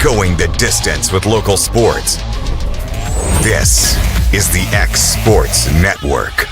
going the distance with local sports. This is the X Sports Network.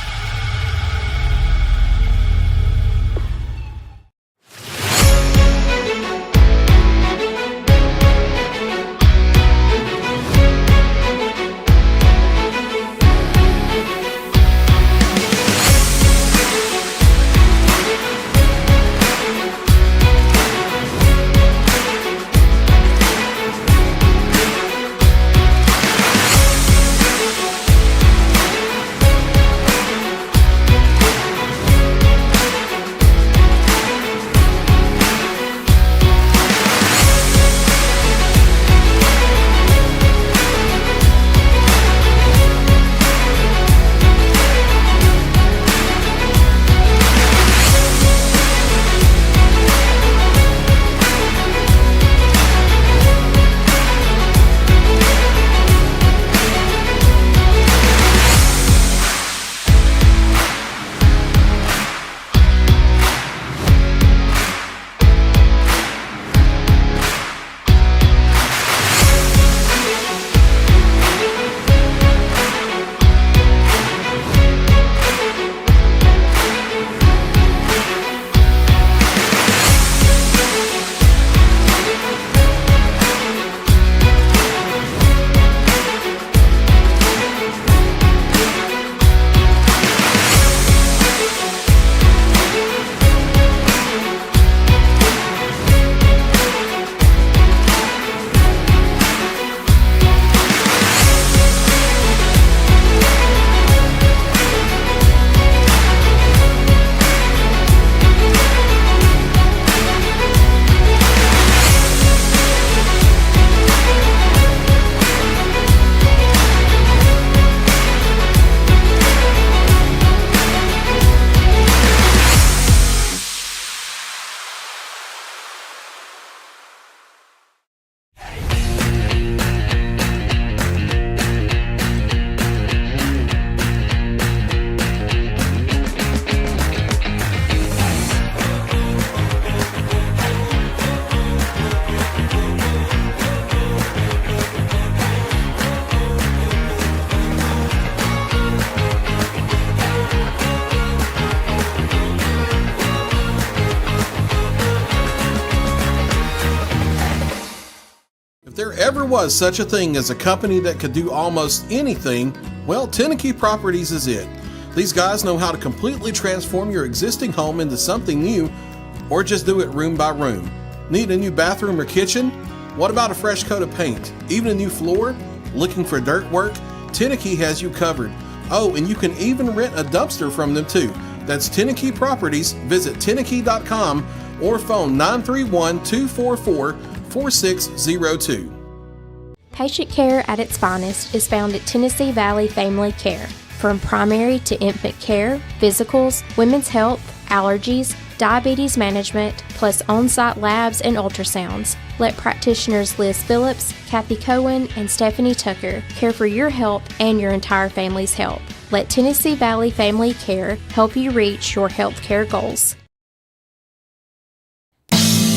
If there ever was such a thing as a company that could do almost anything, well, Teneke Properties is it. These guys know how to completely transform your existing home into something new, or just do it room by room. Need a new bathroom or kitchen? What about a fresh coat of paint? Even a new floor? Looking for dirt work? Teneke has you covered. Oh, and you can even rent a dumpster from them too. That's Teneke Properties. Visit Teneke.com or phone 931-244-4602. Patient care at its finest is found at Tennessee Valley Family Care. From primary to infant care, physicals, women's health, allergies, diabetes management, plus on-site labs and ultrasounds. Let practitioners Liz Phillips, Kathy Cohen, and Stephanie Tucker care for your health and your entire family's health. Let Tennessee Valley Family Care help you reach your health care goals.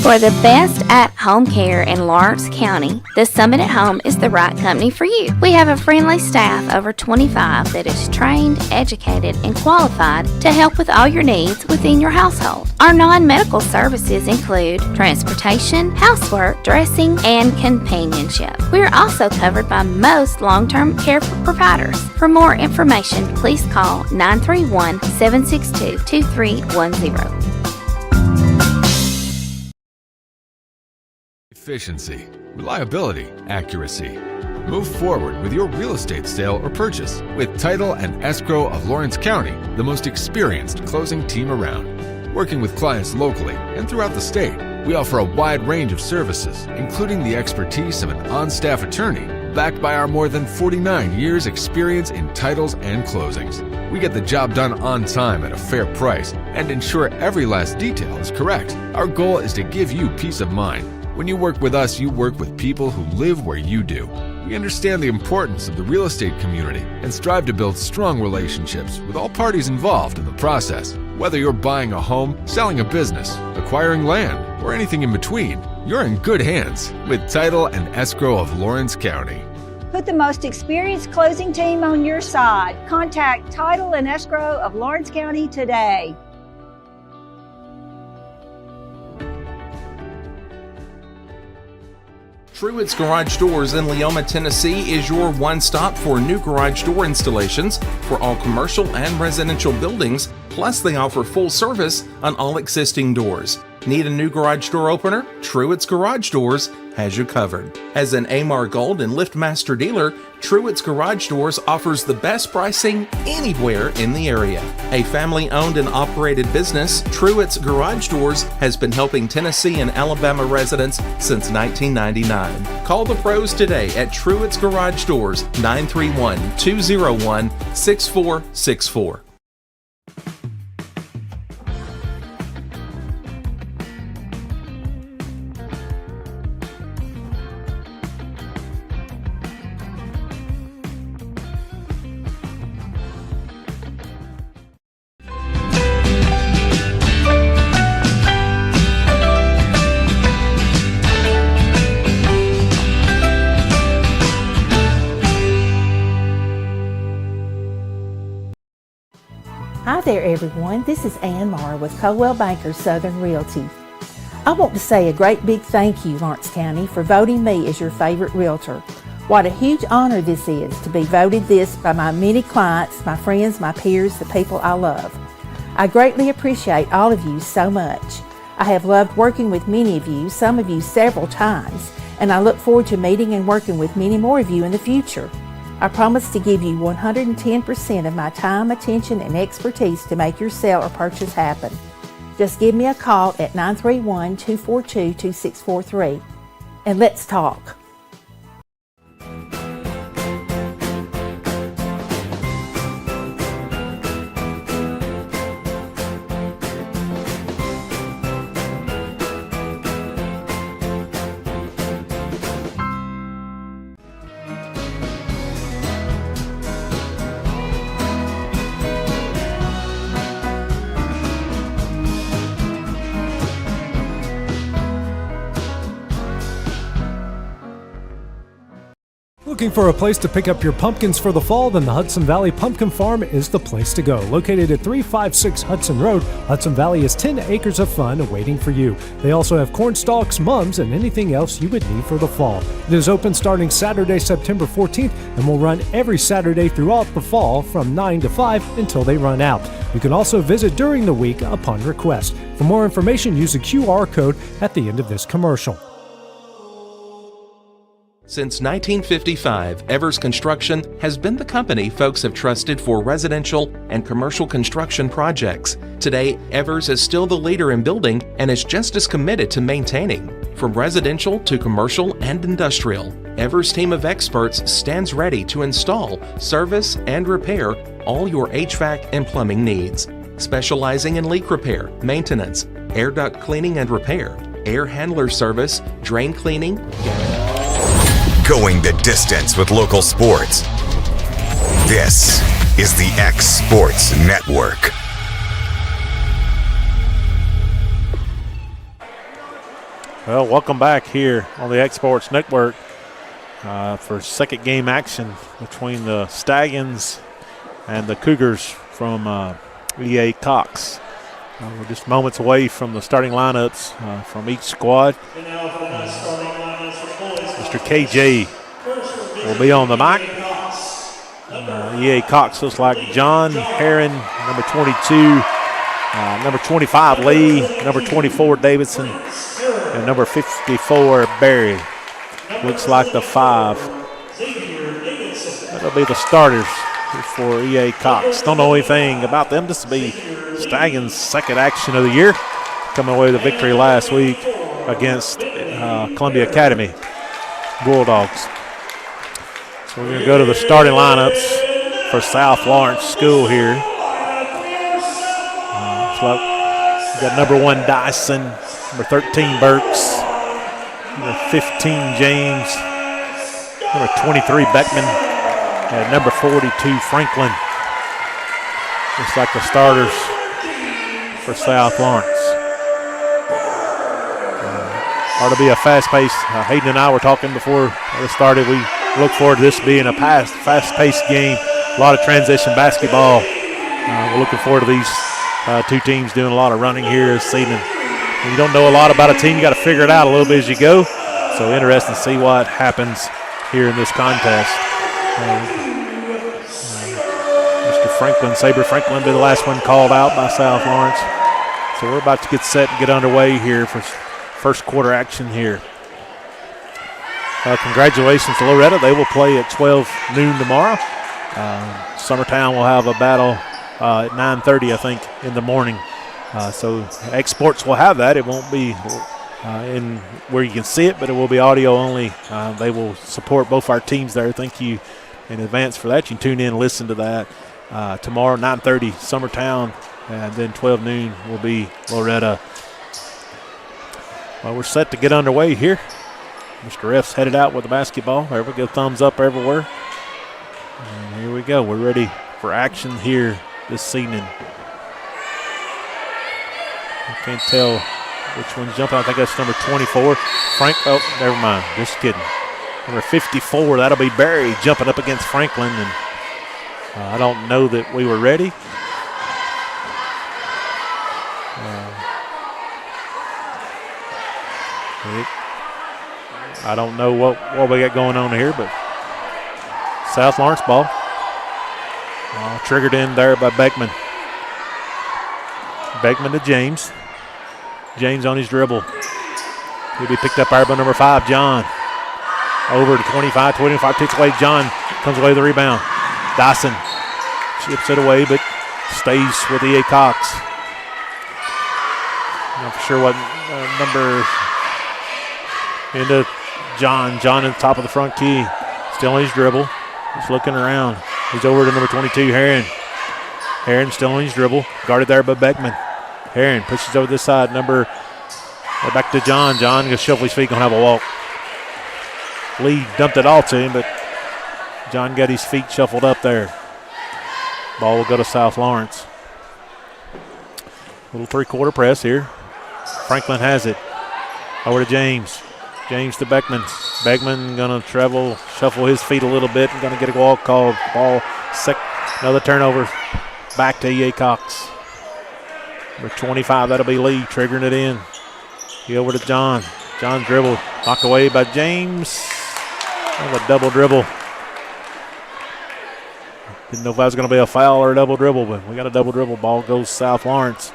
For the best at-home care in Lawrence County, the Summit at Home is the right company for you. We have a friendly staff over 25 that is trained, educated, and qualified to help with all your needs within your household. Our non-medical services include transportation, housework, dressing, and companionship. We are also covered by most long-term care providers. For more information, please call 931-762-2310. Efficiency, reliability, accuracy. Move forward with your real estate sale or purchase with Title and Escrow of Lawrence County, the most experienced closing team around. Working with clients locally and throughout the state, we offer a wide range of services, including the expertise of an on-staff attorney, backed by our more than 49 years experience in titles and closings. We get the job done on time at a fair price and ensure every last detail is correct. Our goal is to give you peace of mind. When you work with us, you work with people who live where you do. We understand the importance of the real estate community and strive to build strong relationships with all parties involved in the process. Whether you're buying a home, selling a business, acquiring land, or anything in between, you're in good hands with Title and Escrow of Lawrence County. Put the most experienced closing team on your side. Contact Title and Escrow of Lawrence County today. Truett's Garage Doors in Leoma, Tennessee is your one-stop for new garage door installations for all commercial and residential buildings, plus they offer full service on all existing doors. Need a new garage door opener? Truett's Garage Doors has you covered. As an Amar Gold and LiftMaster dealer, Truett's Garage Doors offers the best pricing anywhere in the area. A family-owned and operated business, Truett's Garage Doors has been helping Tennessee and Alabama residents since 1999. Call the pros today at Truett's Garage Doors, 931-201-6464. Hi there everyone, this is Ann Marr with Coldwell Banker Southern Realty. I want to say a great big thank you, Lawrence County, for voting me as your favorite realtor. What a huge honor this is to be voted this by my many clients, my friends, my peers, the people I love. I greatly appreciate all of you so much. I have loved working with many of you, some of you several times, and I look forward to meeting and working with many more of you in the future. I promise to give you 110% of my time, attention, and expertise to make your sale or purchase happen. Just give me a call at 931-242-2643 and let's talk. Looking for a place to pick up your pumpkins for the fall? Then the Hudson Valley Pumpkin Farm is the place to go. Located at 356 Hudson Road, Hudson Valley is 10 acres of fun waiting for you. They also have corn stalks, mums, and anything else you would need for the fall. It is open starting Saturday, September 14th, and will run every Saturday throughout the fall from 9 to 5 until they run out. You can also visit during the week upon request. For more information, use the QR code at the end of this commercial. Since 1955, Evers Construction has been the company folks have trusted for residential and commercial construction projects. Today, Evers is still the leader in building and is just as committed to maintaining. From residential to commercial and industrial, Evers' team of experts stands ready to install, service, and repair all your HVAC and plumbing needs. Specializing in leak repair, maintenance, air duct cleaning and repair, air handler service, drain cleaning, Going the distance with local sports. This is the X Sports Network. Well, welcome back here on the X Sports Network for second game action between the Stallions and the Cougars from EA Cox. We're just moments away from the starting lineups from each squad. Mr. KJ will be on the mic. EA Cox looks like John Herron, number 22, number 25 Lee, number 24 Davidson, and number 54 Barry. Looks like the 5. That'll be the starters for EA Cox. Don't know anything about them. This will be Stallions' second action of the year, coming away with a victory last week against Columbia Academy Bulldogs. So we're going to go to the starting lineups for South Lawrence School here. So we've got number 1 Dyson, number 13 Burks, number 15 James, number 23 Beckman, and number 42 Franklin. Looks like the starters for South Lawrence. Ought to be a fast-paced. Hayden and I were talking before it started. We look forward to this being a fast-paced game. A lot of transition basketball. We're looking forward to these two teams doing a lot of running here this evening. When you don't know a lot about a team, you got to figure it out a little bit as you go. So interesting to see what happens here in this contest. Mr. Franklin, Sabre Franklin, be the last one called out by South Lawrence. So we're about to get set and get underway here for first quarter action here. Congratulations to Loretta. They will play at 12 noon tomorrow. Summertown will have a battle at 9:30, I think, in the morning. So X-Sports will have that. It won't be in where you can see it, but it will be audio only. They will support both our teams there. Thank you in advance for that. You can tune in and listen to that. Tomorrow, 9:30, Summertown, and then 12 noon will be Loretta. Well, we're set to get underway here. Mr. F's headed out with the basketball. There we go, thumbs up everywhere. And here we go. We're ready for action here this evening. I can't tell which one's jumping. I think that's number 24. Frank, oh, never mind. Just kidding. Number 54, that'll be Barry jumping up against Franklin. And I don't know that we were ready. I don't know what we got going on here, but South Lawrence ball. Triggered in there by Beckman. Beckman to James. James on his dribble. He'll be picked up there by number 5, John. Over to 25, takes away. John comes away with the rebound. Dyson chips it away, but stays with E.A. Cox. Not for sure what number into John. John at the top of the front key. Still on his dribble. Just looking around. He's over to number 22, Heron. Heron still on his dribble. Guarded there by Beckman. Heron pushes over this side. Back to John. John going to shuffle his feet, going to have a walk. Lee dumped it all to him, but John got his feet shuffled up there. Ball will go to South Lawrence. Little three-quarter press here. Franklin has it. Over to James. James to Beckman. Beckman going to shuffle his feet a little bit and going to get a walk called. Ball, another turnover. Back to E.A. Cox. Number 25, that'll be Lee, triggering it in. He over to John. John dribble, knocked away by James. A double dribble. Didn't know if that was going to be a foul or a double dribble, but we got a double dribble. Ball goes South Lawrence.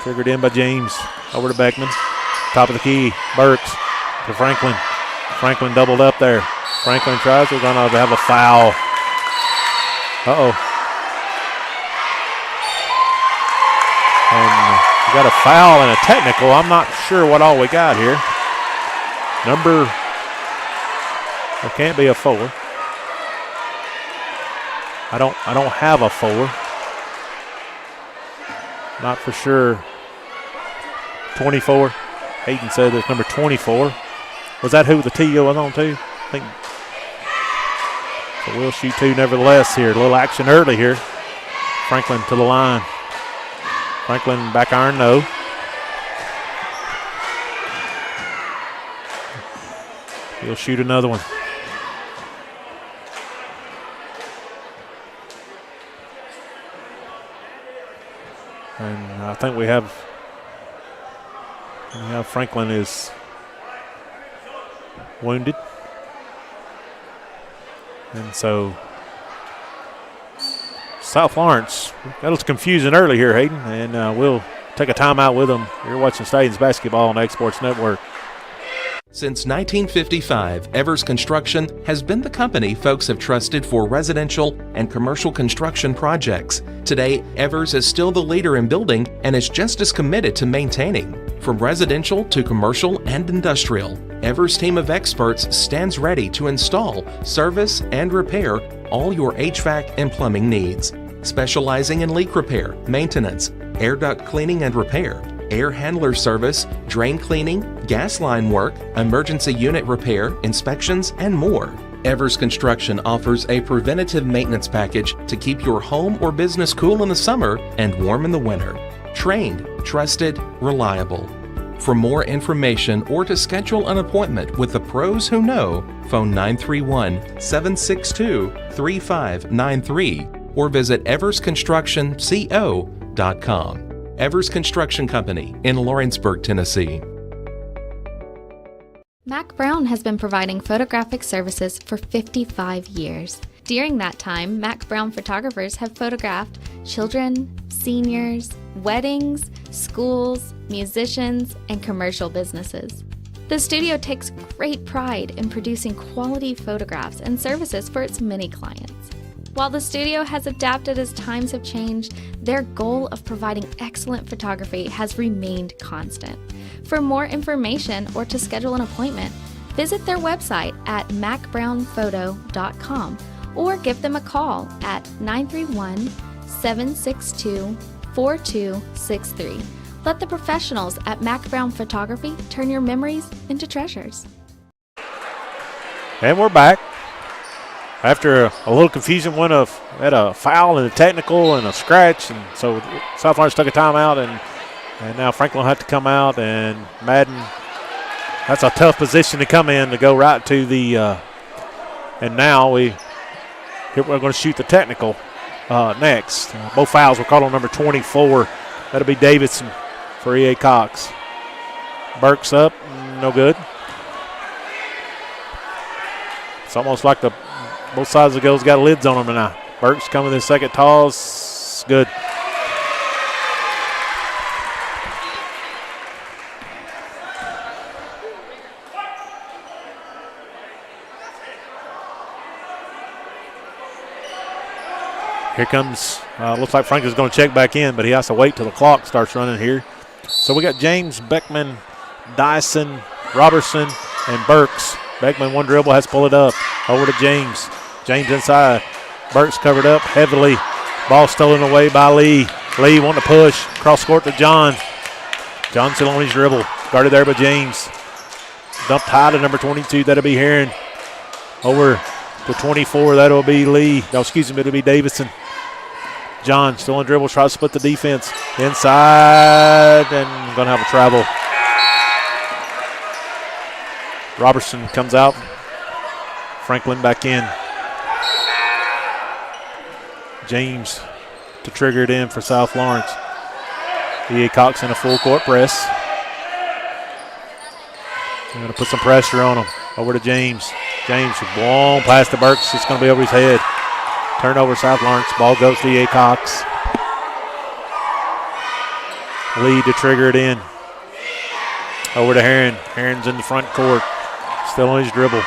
Triggered in by James. Over to Beckman. Top of the key, Burks to Franklin. Franklin doubled up there. Franklin tries. We're going to have a foul. Uh-oh. And we got a foul and a technical. I'm not sure what all we got here. There can't be a 4. I don't have a 4. Not for sure. 24. Hayden said that's number 24. Was that who the TO was on to? I think. So we'll shoot 2 nevertheless here. A little action early here. Franklin to the line. Franklin back iron, no. He'll shoot another one. And I think we have Franklin is wounded. And so South Lawrence, that was confusing early here, Hayden, and we'll take a timeout with them. You're watching Stadiums Basketball on the X-Sports Network. Since 1955, Evers Construction has been the company folks have trusted for residential and commercial construction projects. Today, Evers is still the leader in building and is just as committed to maintaining. From residential to commercial and industrial, Evers' team of experts stands ready to install, service, and repair all your HVAC and plumbing needs. Specializing in leak repair, maintenance, air duct cleaning and repair, air handler service, drain cleaning, gas line work, emergency unit repair, inspections, and more. Evers Construction offers a preventative maintenance package to keep your home or business cool in the summer and warm in the winter. Trained, trusted, reliable. For more information or to schedule an appointment with the pros who know, phone 931-762-3593 or visit eversconstructionco.com. Evers Construction Company in Lawrenceburg, Tennessee. Mac Brown has been providing photographic services for 55 years. During that time, Mac Brown photographers have photographed children, seniors, weddings, schools, musicians, and commercial businesses. The studio takes great pride in producing quality photographs and services for its many clients. While the studio has adapted as times have changed, their goal of providing excellent photography has remained constant. For more information or to schedule an appointment, visit their website at macbrownphoto.com or give them a call at 931-762-4263. Let the professionals at Mac Brown Photography turn your memories into treasures. And we're back. After a little confusion, had a foul and a technical and a scratch, and so South Lawrence took a timeout, and now Franklin will have to come out, and Madden, that's a tough position to come in to go right to the and now we're going to shoot the technical next. Both fouls were called on number 24. That'll be Davidson for E.A. Cox. Burks up, no good. It's almost like both sides of the goals got lids on them tonight. Burks coming in second toss, good. Here comes, looks like Franklin's going to check back in, but he has to wait till the clock starts running here. So we got James, Beckman, Dyson, Robertson, and Burks. Beckman, one dribble, has to pull it up. Over to James. James inside. Burks covered up heavily. Ball stolen away by Lee. Lee wanting to push. Cross court to John. John still on his dribble. Guarded there by James. Dumped high to number 22. That'll be Heron. Over to 24. That'll be Lee. No, excuse me, it'll be Davidson. John still on dribble. Tries to split the defense. Inside. And going to have a travel. Robertson comes out. Franklin back in. James to trigger it in for South Lawrence. E.A. Cox in a full court press. They're going to put some pressure on him. Over to James. James long past the Burks. It's going to be over his head. Turnover South Lawrence. Ball goes to E.A. Cox. Lee to trigger it in. Over to Heron. Heron's in the front court. Still on his dribble.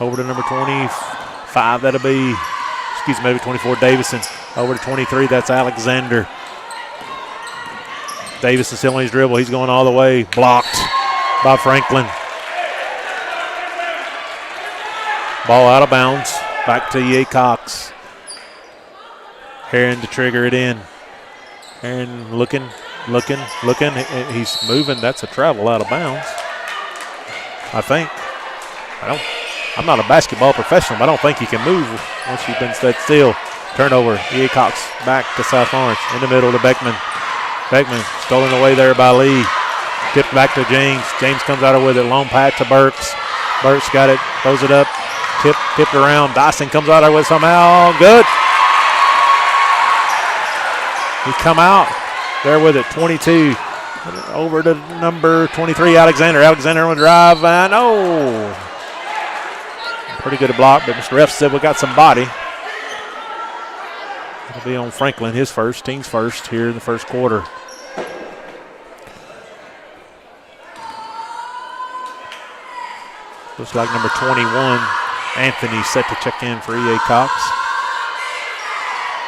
Over to number 25. That'll be, maybe 24, Davison. Over to 23. That's Alexander. Davison still on his dribble. He's going all the way. Blocked by Franklin. Ball out of bounds. Back to E.A. Cox. Heron to trigger it in. Heron looking. He's moving. That's a travel out of bounds, I think. I'm not a basketball professional, but I don't think you can move once you've been stood still. Turnover. E.A. Cox back to South Lawrence. In the middle to Beckman. Beckman stolen away there by Lee. Tipped back to James. James comes out with it. Long pass to Burks. Burks got it. Throws it up. Tipped around. Dyson comes out there with somehow. Good. He come out there with it. 22. Over to number 23, Alexander. Alexander on the drive. No. Pretty good block, but Mr. F said we got some body. It'll be on Franklin, his first, team's first here in the first quarter. Looks like number 21, Anthony, set to check in for E.A. Cox.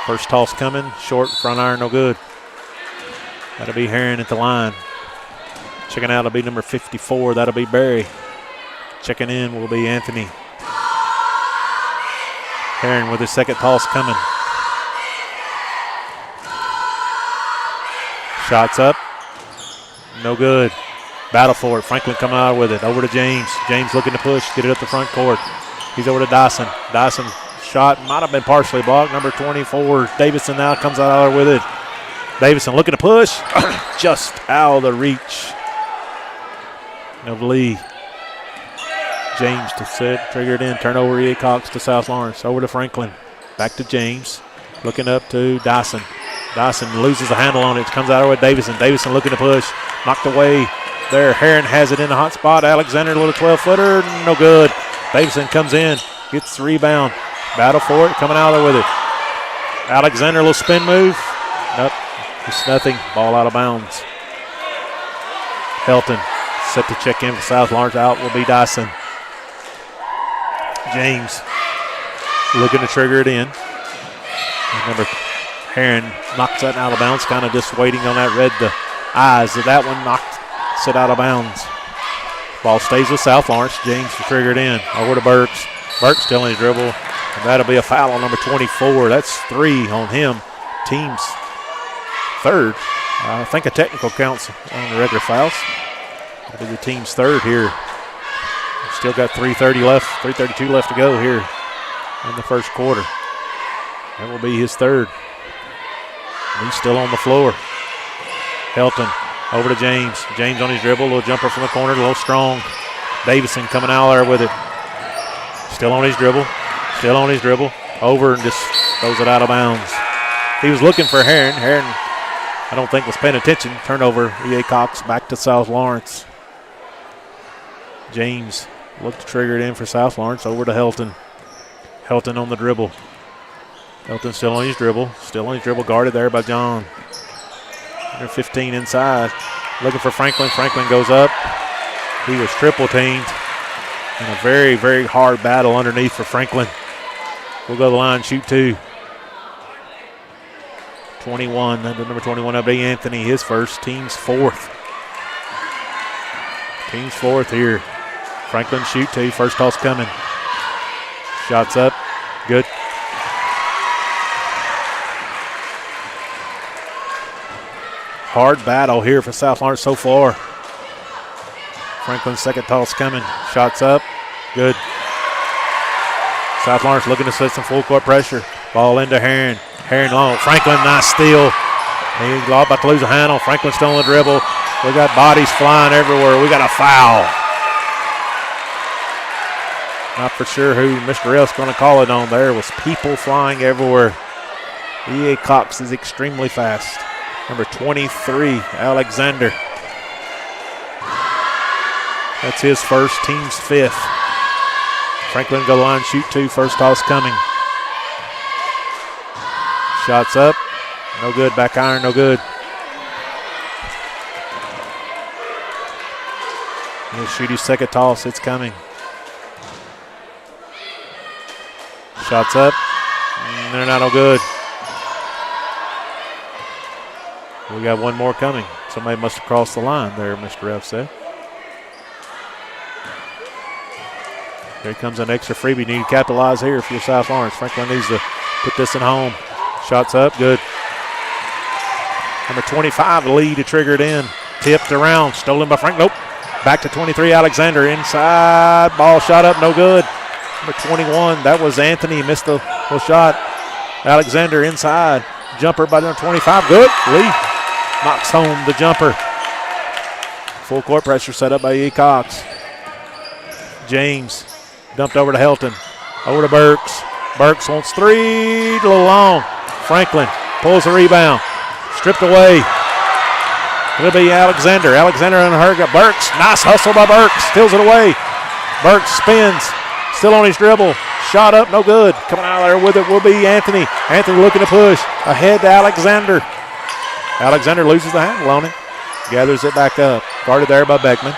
First toss coming, short, front iron, no good. That'll be Heron at the line. Checking out will be number 54, that'll be Barry. Checking in will be Anthony. Heron with his second toss coming. Shots up. No good. Battle for it. Franklin coming out with it. Over to James. James looking to push. Get it up the front court. He's over to Dyson. Dyson shot might have been partially blocked. Number 24, Davidson now comes out with it. Davison looking to push. Just out of the reach of Lee. James to set, triggered in, turnover E.A. Cox to South Lawrence. Over to Franklin. Back to James. Looking up to Dyson. Dyson loses the handle on it. Comes out with Davison. Davison looking to push. Knocked away there. Heron has it in the hot spot. Alexander, a little 12-footer. No good. Davison comes in. Gets the rebound. Battle for it. Coming out of there with it. Alexander, a little spin move. Nope. It's nothing. Ball out of bounds. Helton set to check in for South Lawrence. Out will be Dyson. James looking to trigger it in. Remember, Heron knocks that out of bounds, kind of just waiting on that red the eyes. That one knocked it out of bounds. Ball stays with South Lawrence. James to trigger it in. Over to Burks. Burks still in his dribble. And that'll be a foul on number 24. That's 3 on him. Team's third. I think a technical counts on the regular fouls. That'll be the team's third here. Still got 3:32 left to go here in the first quarter. That will be his third. And he's still on the floor. Helton over to James. James on his dribble, a little jumper from the corner, a little strong. Davison coming out there with it. Still on his dribble. Still on his dribble. Over and just throws it out of bounds. He was looking for Heron. Heron, I don't think, was paying attention. Turnover, E.A. Cox back to South Lawrence. James looked to trigger it in for South Lawrence. Over to Helton. Helton on the dribble. Helton still on his dribble. Still on his dribble, guarded there by John. Under 15 inside. Looking for Franklin. Franklin goes up. He was triple teamed. And a very, very hard battle underneath for Franklin. We'll go to the line, shoot 2. 21, number 21, that'll be Anthony, his first. Team's fourth. Team's fourth here. Franklin shoot 2, first toss coming. Shots up, good. Hard battle here for South Lawrence so far. Franklin's second toss coming. Shots up, good. South Lawrence looking to set some full court pressure. Ball into Heron. Heron long. Franklin, nice steal. He's about to lose a handle. Franklin still on the dribble. We got bodies flying everywhere. We got a foul. Not for sure who Mr. Elf's going to call it on there. It was people flying everywhere. E.A. Cox is extremely fast. Number 23, Alexander. That's his first, team's 5th. Franklin go line, shoot 2, first toss coming. Shots up, no good, back iron, no good. He'll shoot his second toss, it's coming. Shots up, they're not no good. We got one more coming. Somebody must have crossed the line there, Mr. F said. Here comes an extra freebie. Need to capitalize here for your South Lawrence. Franklin needs to put this in home. Shots up, good. Number 25, the lead to trigger it in. Tipped around, stolen by Frank. Nope. Back to 23, Alexander. Inside, ball shot up, no good. Number 21, that was Anthony. Missed the little shot. Alexander inside. Jumper by number 25, good. Lee knocks home the jumper. Full court pressure set up by E. Cox. James dumped over to Helton. Over to Burks. Burks wants 3, a little long. Franklin pulls the rebound. Stripped away. It'll be Alexander. Alexander in a hurry. Got Burks. Nice hustle by Burks. Steals it away. Burks spins. Still on his dribble. Shot up, no good. Coming out of there with it will be Anthony. Anthony looking to push. Ahead to Alexander. Alexander loses the handle on it. Gathers it back up. Guarded there by Beckman.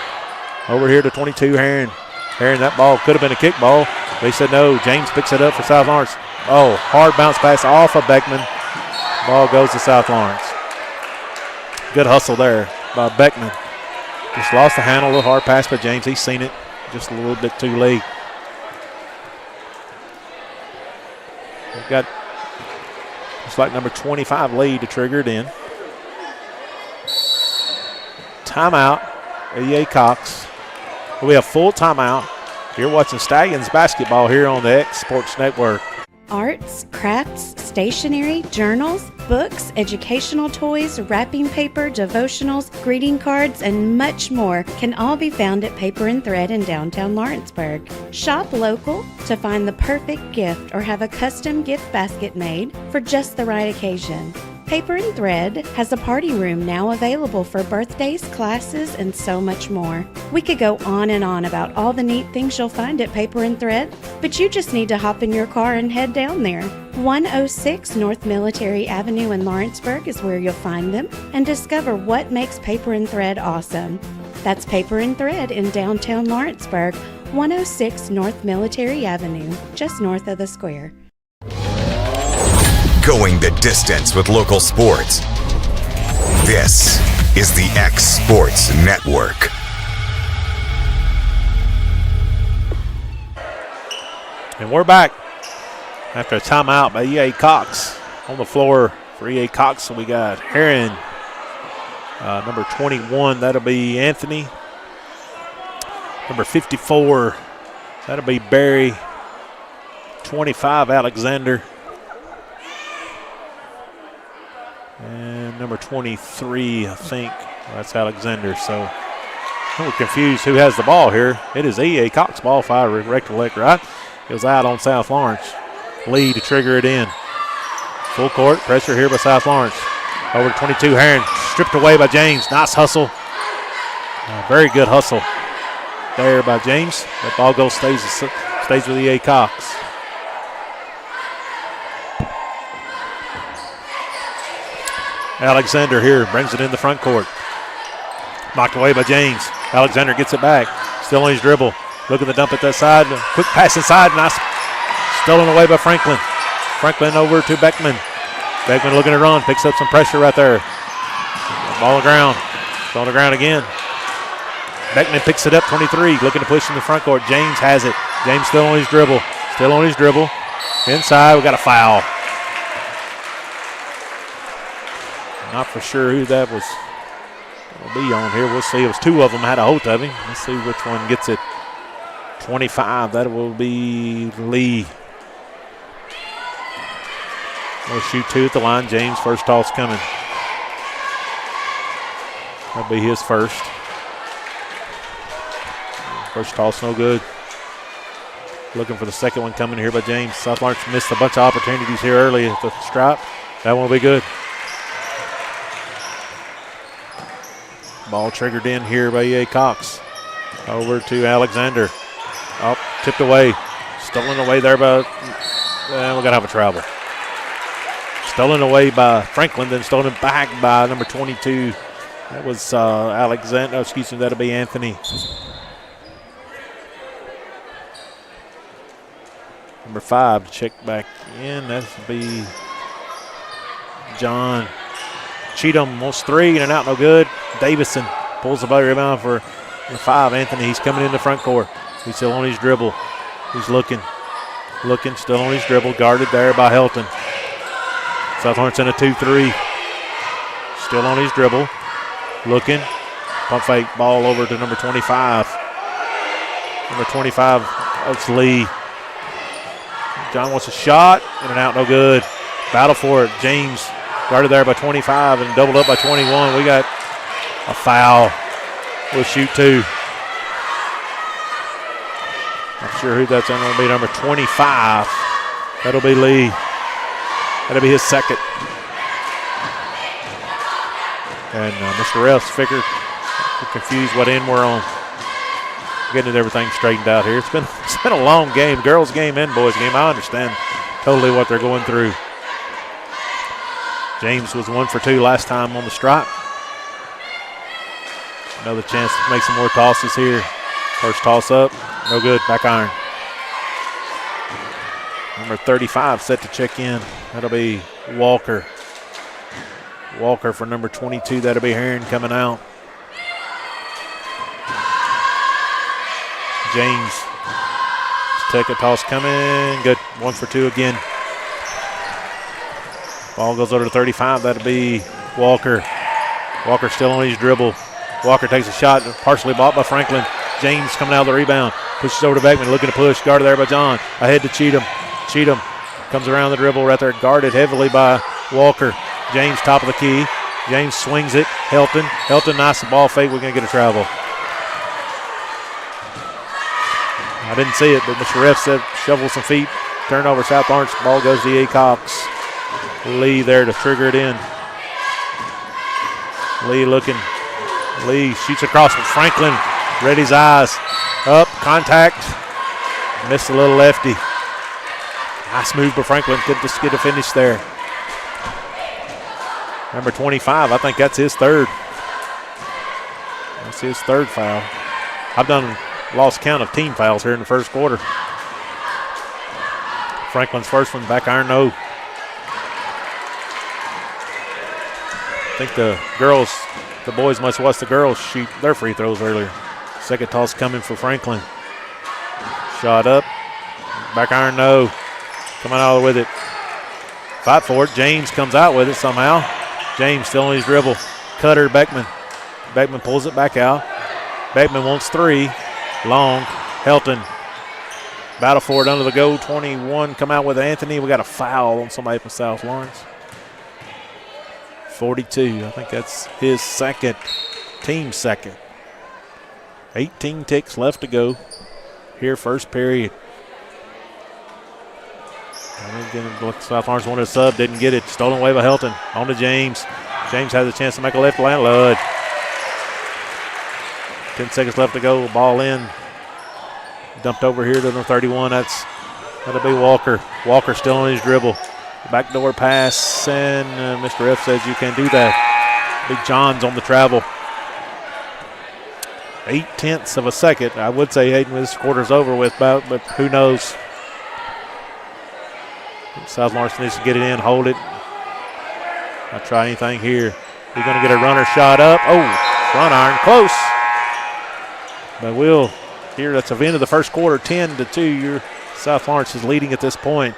Over here to 22, Heron. Heron, that ball could have been a kick ball. They said no. James picks it up for South Lawrence. Oh, hard bounce pass off of Beckman. Ball goes to South Lawrence. Good hustle there by Beckman. Just lost the handle. A little hard pass by James. He's seen it just a little bit too late. We've got just like number 25 lead to trigger it in. Timeout. E.A. Cox. We have full timeout. You're watching Stallions basketball here on the X Sports Network. Arts, crafts, stationery, journals, books, educational toys, wrapping paper, devotionals, greeting cards, and much more can all be found at Paper and Thread in downtown Lawrenceburg. Shop local to find the perfect gift or have a custom gift basket made for just the right occasion. Paper and Thread has a party room now available for birthdays, classes, and so much more. We could go on and on about all the neat things you'll find at Paper and Thread, but you just need to hop in your car and head down there. 106 North Military Avenue in Lawrenceburg is where you'll find them and discover what makes Paper and Thread awesome. That's Paper and Thread in downtown Lawrenceburg, 106 North Military Avenue, just north of the square. Going the distance with local sports. This is the X Sports Network. And we're back after a timeout by E.A. Cox. On the floor for E.A. Cox, we got Heron, number 21, that'll be Anthony. Number 54, that'll be Barry. 25, Alexander. And number 23, I think, that's Alexander. So we're confused who has the ball here. It is E.A. Cox ball, if I recollect right. It was out on South Lawrence. Lee to trigger it in. Full court, pressure here by South Lawrence. Over to 22, Heron, stripped away by James. Nice hustle. Very good hustle there by James. That ball goes, stays with E.A. Cox. Alexander here brings it in the front court. Knocked away by James. Alexander gets it back. Still on his dribble. Looking to dump it that side. Quick pass inside. Nice. Stolen away by Franklin. Franklin over to Beckman. Beckman looking to run. Picks up some pressure right there. Ball on the ground. It's on the ground again. Beckman picks it up. 23. Looking to push in the front court. James has it. James still on his dribble. Still on his dribble. Inside. We got a foul. Not for sure who that was will be on here. We'll see. It was two of them had a hold of him. Let's see which one gets it. 25. That will be Lee. We'll shoot two at the line. James, first toss coming. That'll be his first. First toss, no good. Looking for the second one coming here by James. South Lawrence missed a bunch of opportunities here early at the stripe. That one will be good. Ball triggered in here by E.A. Cox. Over to Alexander. Oh, tipped away. Stolen away there by, we're going to have a travel. Stolen away by Franklin, then stolen back by number 22. That was Alexander. Oh, excuse me, that'll be Anthony. Number 5 to check back in. That'll be John. Cheatham wants 3, in and out, no good. Davison pulls the ball rebound for the 5. Anthony, he's coming in the front court. He's still on his dribble. He's looking, still on his dribble. Guarded there by Helton. South Lawrence in a 2-3. Still on his dribble. Looking. Pump fake ball over to number 25. Number 25, that's Lee. John wants a shot. In and out, no good. Battle for it. James guarded there by 25 and doubled up by 21. We got a foul. We'll shoot 2. Not sure who that's going to be. Number 25. That'll be Lee. That'll be his second. And Mr. Refs figured confused what end we're on. Getting everything straightened out here. It's been a long game, girls game and boys game. I understand totally what they're going through. James was 1 for 2 last time on the stripe. Another chance to make some more tosses here. First toss up, no good, back iron. Number 35 set to check in. That'll be Walker. Walker for number 22, that'll be Heron coming out. James, take a toss coming, good, 1 for 2 again. Ball goes over to 35, that'll be Walker. Walker still on his dribble. Walker takes a shot, partially blocked by Franklin. James coming out of the rebound, pushes over to Beckman, looking to push, guarded there by John. Ahead to Cheatham. Cheatham comes around the dribble right there, guarded heavily by Walker. James, top of the key. James swings it. Helton, nice ball fake. We're going to get a travel. I didn't see it, but Mr. Ref said shovel some feet. Turnover, South Lawrence. Ball goes to E.A. Cox. Lee there to trigger it in. Lee looking. Lee shoots across with Franklin. Ready's eyes. Up, contact. Missed a little lefty. Nice move by Franklin. Couldn't just get a finish there. Number 25, I think that's his third. That's his third foul. I've lost count of team fouls here in the first quarter. Franklin's first one, back iron, no. I think the boys must watch the girls shoot their free throws earlier. Second toss coming for Franklin. Shot up, back iron, no. Coming out with it. Fight for it. James comes out with it somehow. James still on his dribble. Cutter, Beckman. Beckman pulls it back out. Beckman wants three. Long. Helton. Battle for it under the goal. 21 come out with Anthony. We got a foul on somebody from South Lawrence. 42. I think that's his second. Team second. 18 ticks left to go here first period. South Lawrence wanted a sub, didn't get it. Stolen away by Helton. On to James. James has a chance to make a left land. Ludd. 10 seconds left to go. Ball in. Dumped over here to number 31. That'll be Walker. Walker still on his dribble. Backdoor pass, and Mr. F says you can do that. Big John's on the travel. 0.8 of a second. I would say Hayden, this quarter's over with, but who knows? South Lawrence needs to get it in, hold it. Not try anything here. He's going to get a runner shot up. Oh, front iron, close. But we'll here. That's the end of the first quarter, 10-2. South Lawrence is leading at this point.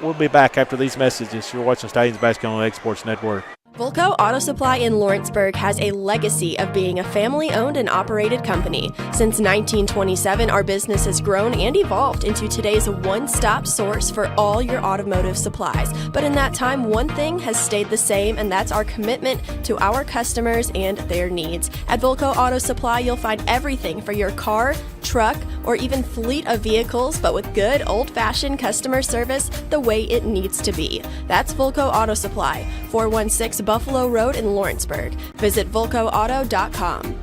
We'll be back after these messages. You're watching Stallions Basketball on Exports Network. Volco Auto Supply in Lawrenceburg has a legacy of being a family-owned and operated company. Since 1927, our business has grown and evolved into today's one-stop source for all your automotive supplies. But in that time, one thing has stayed the same, and that's our commitment to our customers and their needs. At Volco Auto Supply, you'll find everything for your car, truck, or even fleet of vehicles, but with good old-fashioned customer service the way it needs to be. That's Volco Auto Supply, 416 Buffalo Road in Lawrenceburg. Visit VolcoAuto.com.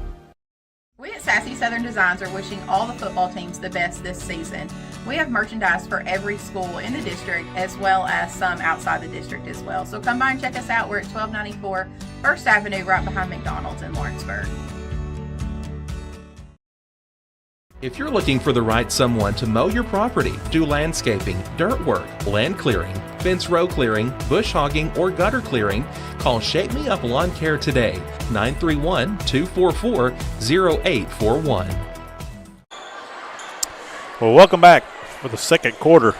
We at Sassy Southern Designs are wishing all the football teams the best this season. We have merchandise for every school in the district as well as some outside the district as well. So come by and check us out. We're at 1294 First Avenue right behind McDonald's in Lawrenceburg. If you're looking for the right someone to mow your property, do landscaping, dirt work, land clearing, fence row clearing, bush hogging, or gutter clearing, call Shape Me Up Lawn Care today, 931-244-0841. Well, welcome back for the second quarter.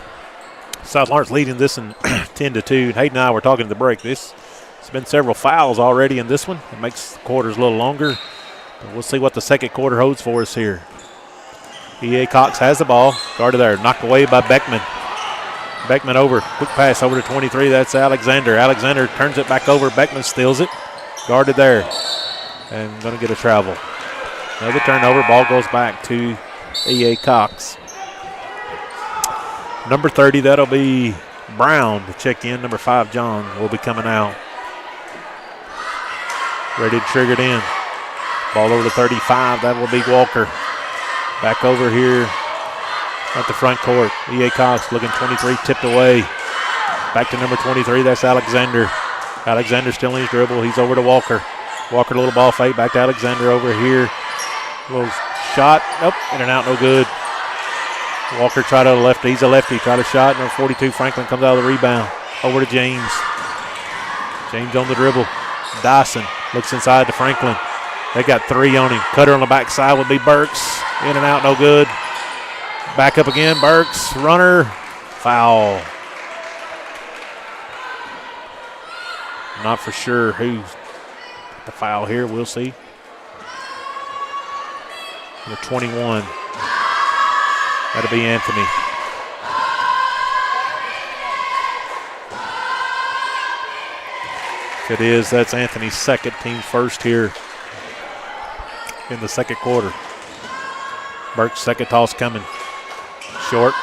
South Lawrence leading this in 10-2. Hayden and I were talking at the break. There's been several fouls already in this one. It makes the quarters a little longer. But we'll see what the second quarter holds for us here. E.A. Cox has the ball. Guarded there. Knocked away by Beckman. Beckman over. Quick pass over to 23. That's Alexander. Alexander turns it back over. Beckman steals it. Guarded there. And going to get a travel. Another turnover. Ball goes back to E.A. Cox. Number 30, that'll be Brown to check in. Number 5, John, will be coming out. Ready to trigger it in. Ball over to 35. That will be Walker. Back over here at the front court. E.A. Cox looking 23, tipped away. Back to number 23, that's Alexander. Alexander still in his dribble. He's over to Walker. Walker, a little ball fake. Back to Alexander over here. Little shot. Nope, in and out, no good. Walker tried to the lefty. He's a lefty. Tried a shot. Number 42, Franklin comes out of the rebound. Over to James. James on the dribble. Dyson looks inside to Franklin. They got 3 on him. Cutter on the backside would be Burks. In and out, no good. Back up again, Burks. Runner, foul. Not for sure who's the foul here. We'll see. Number 21. That'll be Anthony. If it is, that's Anthony's second, team first here in the second quarter. Burke's second toss coming. Short.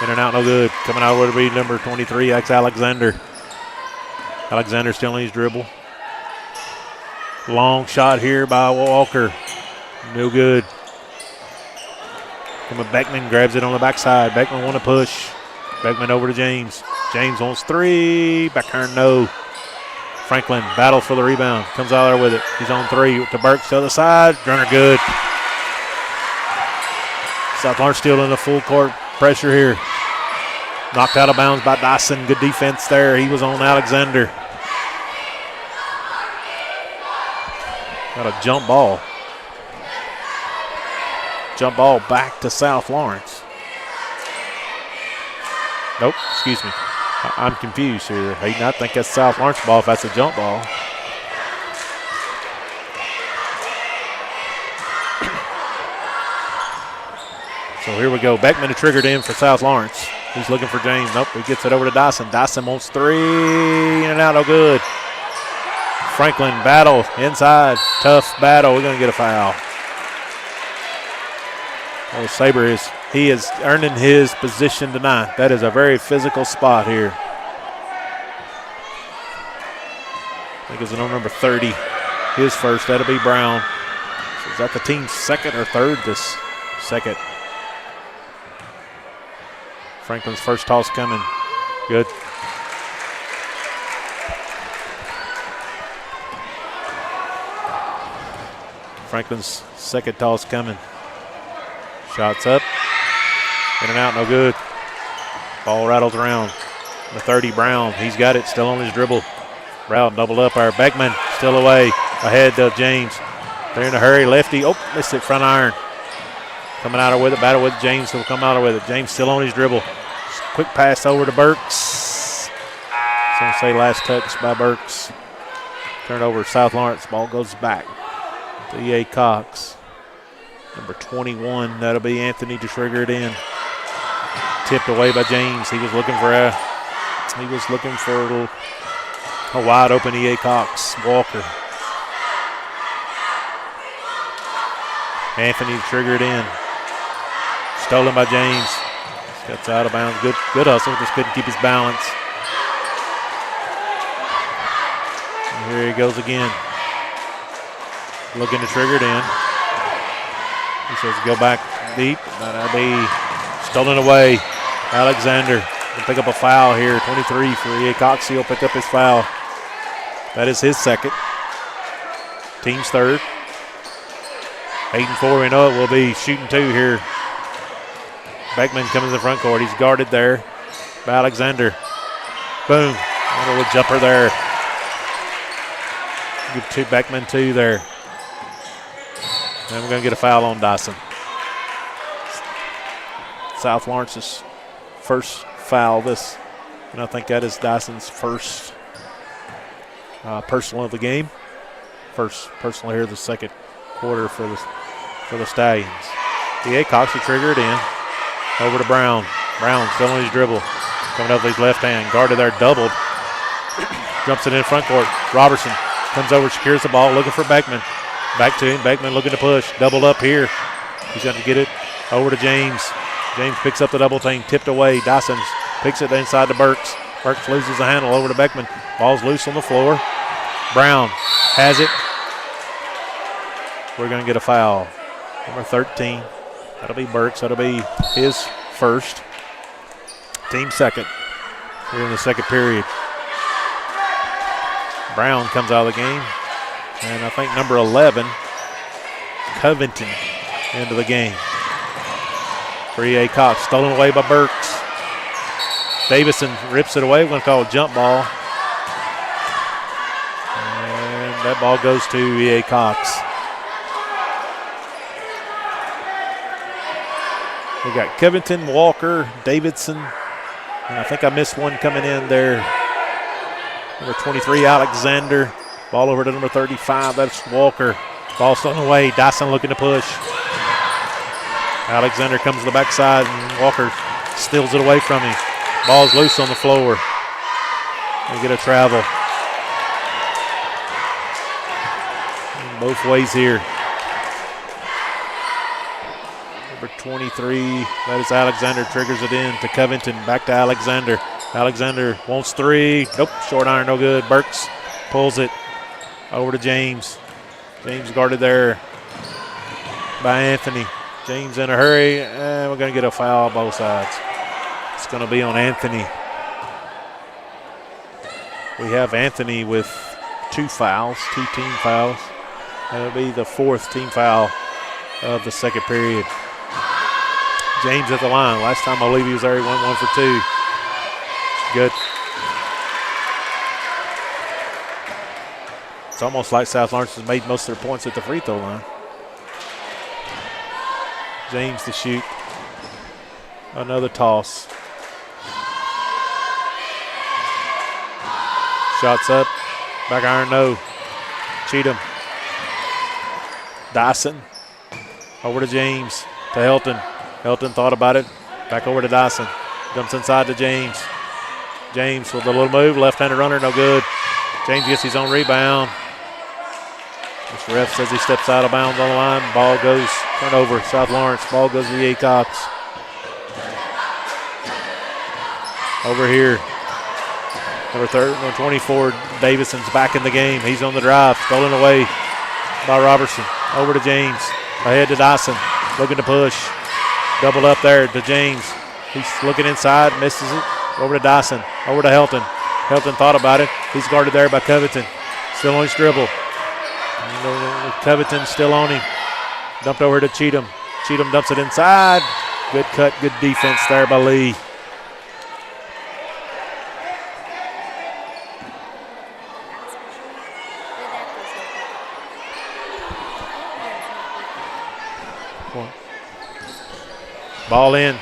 In and out, no good. Coming out would be number 23, that's Alexander. Alexander still on his dribble. Long shot here by Walker. No good. Coming Beckman, grabs it on the backside. Beckman want to push. Beckman over to James. James wants three. Backhand, no. Franklin battles for the rebound. Comes out there with it. He's on three to Burks to the other side. Runner good. South Lawrence still in the full court pressure here. Knocked out of bounds by Dyson. Good defense there. He was on Alexander. Got a jump ball. Jump ball back to South Lawrence. Nope, excuse me. I'm confused here. Hayden, I think that's South Lawrence ball if that's a jump ball. So here we go. Beckman triggered in for South Lawrence. He's looking for James. Nope, he gets it over to Dyson. Dyson wants three. In and out, no good. Franklin battle inside. Tough battle. We're going to get a foul. Oh, Sabre he is earning his position tonight. That is a very physical spot here. I think it's number 30. His first. That'll be Brown. So is that the team's second or third? This second. Franklin's first toss coming. Good. Franklin's second toss coming. Shots up. In and out, no good. Ball rattles around. The 30, Brown. He's got it, still on his dribble. Brown doubled up there. Beckman still away. Ahead of James. They're in a hurry. Lefty. Oh, missed it. Front iron. Coming out with it. Battle with James. Will come out with it. James still on his dribble. Quick pass over to Burks. It's going to say last touch by Burks. Turn over South Lawrence. Ball goes back to E.A. Cox. Number 21. That'll be Anthony to trigger it in. Tipped away by James. He was looking for a wide open E.A. Cox. Walker. Anthony triggered in. Stolen by James. Gets out of bounds. Good hustle. Just couldn't keep his balance. And here he goes again. Looking to trigger it in. He says go back deep. That'll be stolen away. Alexander will pick up a foul here. 23 for E.A. Cox. He'll pick up his foul. That is his second. Team's third. 8-4. We know it will be shooting two here. Beckman comes in the front court. He's guarded there by Alexander. Boom. A little jumper there. Give Beckman two there. And we're going to get a foul on Dyson. South Lawrence's first foul this. And I think that is Dyson's first personal of the game. First personal here the second quarter for the Stallions. E.A. Cox will trigger it in. Over to Brown. Brown still on his dribble. Coming up with his left hand. Guarded there, doubled. Jumps it in front court. Robertson comes over, secures the ball, looking for Beckman. Back to him. Beckman looking to push. Doubled up here. He's going to get it over to James. James picks up the double team. Tipped away. Dyson picks it inside to Burks. Burks loses the handle over to Beckman. Ball's loose on the floor. Brown has it. We're going to get a foul. Number 13. That'll be Burks. That'll be his first. Team second here in the second period. Brown comes out of the game. And I think number 11, Covington, into the game. For E.A. Cox. Stolen away by Burks. Davison rips it away. We're going to call a jump ball. And that ball goes to E.A. Cox. We got Covington, Walker, Davidson, and I think I missed one coming in there. Number 23, Alexander. Ball over to number 35, that's Walker. Ball stolen away, Dyson looking to push. Alexander comes to the backside and Walker steals it away from him. Ball's loose on the floor. We get a travel. both ways here. Number 23, that is Alexander, triggers it in to Covington. Back to Alexander. Alexander wants three. Nope, short iron, no good. Burks pulls it over to James. James guarded there by Anthony. James in a hurry, and we're going to get a foul on both sides. It's going to be on Anthony. We have Anthony with 2 fouls, 2 team fouls. That'll be the 4th team foul of the second period. James at the line. Last time I believe he was there, he went 1 for 2. Good. It's almost like South Lawrence has made most of their points at the free throw line. James to shoot. Another toss. Shots up. Back iron, no. Cheatham. Dyson. Over to James. To Helton. Helton thought about it. Back over to Dyson. Dumps inside to James. James with a little move. Left-handed runner, no good. James gets his own rebound. This ref says he steps out of bounds on the line. Ball goes, turnover, South Lawrence. Ball goes to the Cox. Over here. Number 24, Davidson's back in the game. He's on the drive. Stolen away by Robertson. Over to James. Ahead to Dyson. Looking to push. Doubled up there to James. He's looking inside. Misses it. Over to Dyson. Over to Helton. Helton thought about it. He's guarded there by Covington. Still on his dribble. Covington still on him. Dumped over to Cheatham. Cheatham dumps it inside. Good cut, good defense there by Lee. Ball in.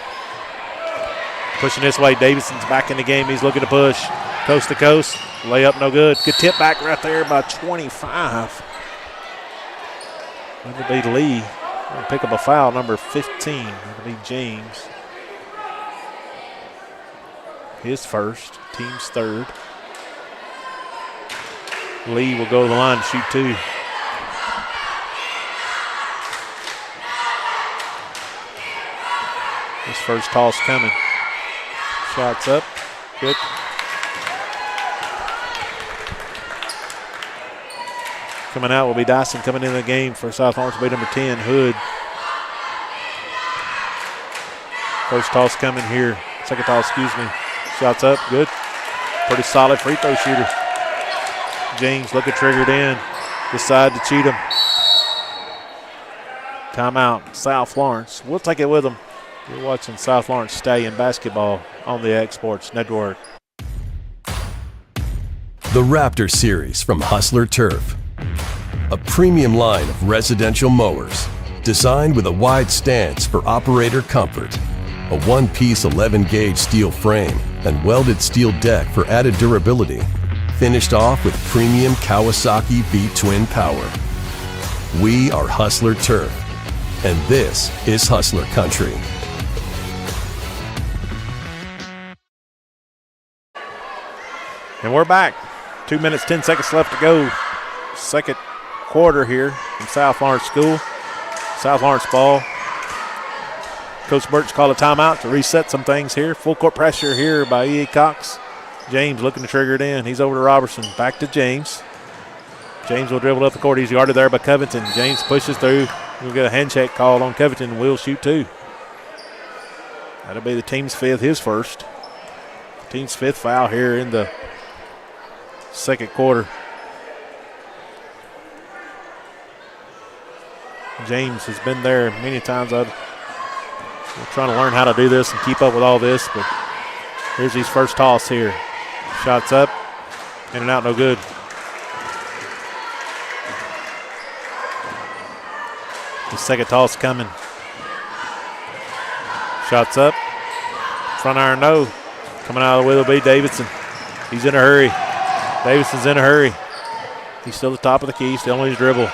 Pushing this way. Davidson's back in the game. He's looking to push. Coast to coast. Layup no good. Good tip back right there by 25. That'll be Lee. Gonna pick up a foul, number 15. That'll be James. His first. Team's third. Lee will go to the line to shoot 2. His first toss coming. Shots up. Good. Coming out will be Dyson coming in the game for South Lawrence. Will be number 10, Hood. First toss coming here. Second toss, excuse me. Shots up. Good. Pretty solid free throw shooter. James looking triggered in. This side to Cheatham. Timeout. South Lawrence. We'll take it with them. You're watching South Lawrence stay in basketball on the X Sports Network. The Raptor Series from Hustler Turf. A premium line of residential mowers designed with a wide stance for operator comfort. A one-piece 11-gauge steel frame and welded steel deck for added durability. Finished off with premium Kawasaki V-twin power. We are Hustler Turf, and this is Hustler Country. And we're back. 2 minutes, 10 seconds left to go. Second quarter here from South Lawrence School. South Lawrence ball. Coach Birch called a timeout to reset some things here. Full court pressure here by E.A. Cox. James looking to trigger it in. He's over to Robertson. Back to James. James will dribble up the court. He's guarded there by Covington. James pushes through. We'll get a hand check called on Covington, and we'll shoot 2. That'll be the team's 5th, his first. Team's 5th foul here in the second quarter. James has been there many times. We're trying to learn how to do this and keep up with all this, but here's his first toss here. Shots up, in and out, no good. The second toss coming. Shots up, front iron, no. Coming out of the way will be Davidson. He's in a hurry. Davidson's in a hurry. He's still at the top of the key, still on his dribble.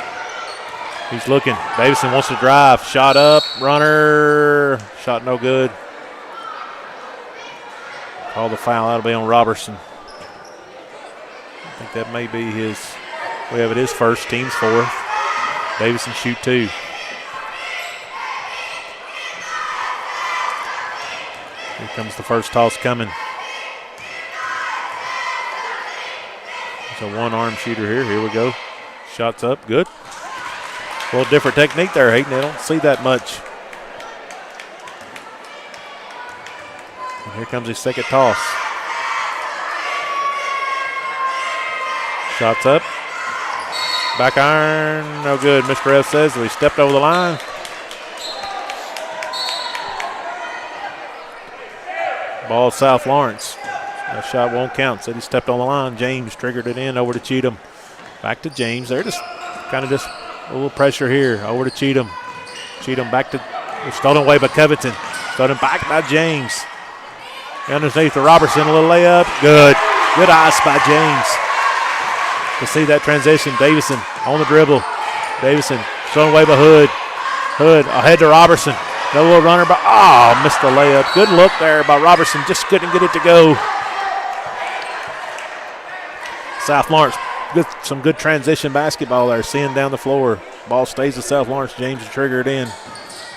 He's looking. Davidson wants to drive. Shot up. Runner. Shot no good. Call the foul. That'll be on Robertson. I think that may be his. We have it his first. Team's 4th. Davison shoot 2. Here comes the first toss coming. It's a one-arm shooter here. Here we go. Shots up. Good. A little different technique there, Hayden. I don't see that much. And here comes his second toss. Shots up. Back iron. No good. Mr. F says he stepped over the line. Ball South Lawrence. That shot won't count. Said he stepped on the line. James triggered it in over to Cheatham. Back to James. They're just kind of a little pressure here. Over to Cheatham. Cheatham back to, stolen away by Covington. Stolen back by James. Underneath to Robertson. A little layup. Good. Good ice by James. To see that transition. Davison on the dribble. Davison stolen away by Hood. Hood ahead to Robertson. No little runner, but missed the layup. Good look there by Robertson. Just couldn't get it to go. South Lawrence, some good transition basketball there. Seeing down the floor. Ball stays with South Lawrence. James to trigger it in.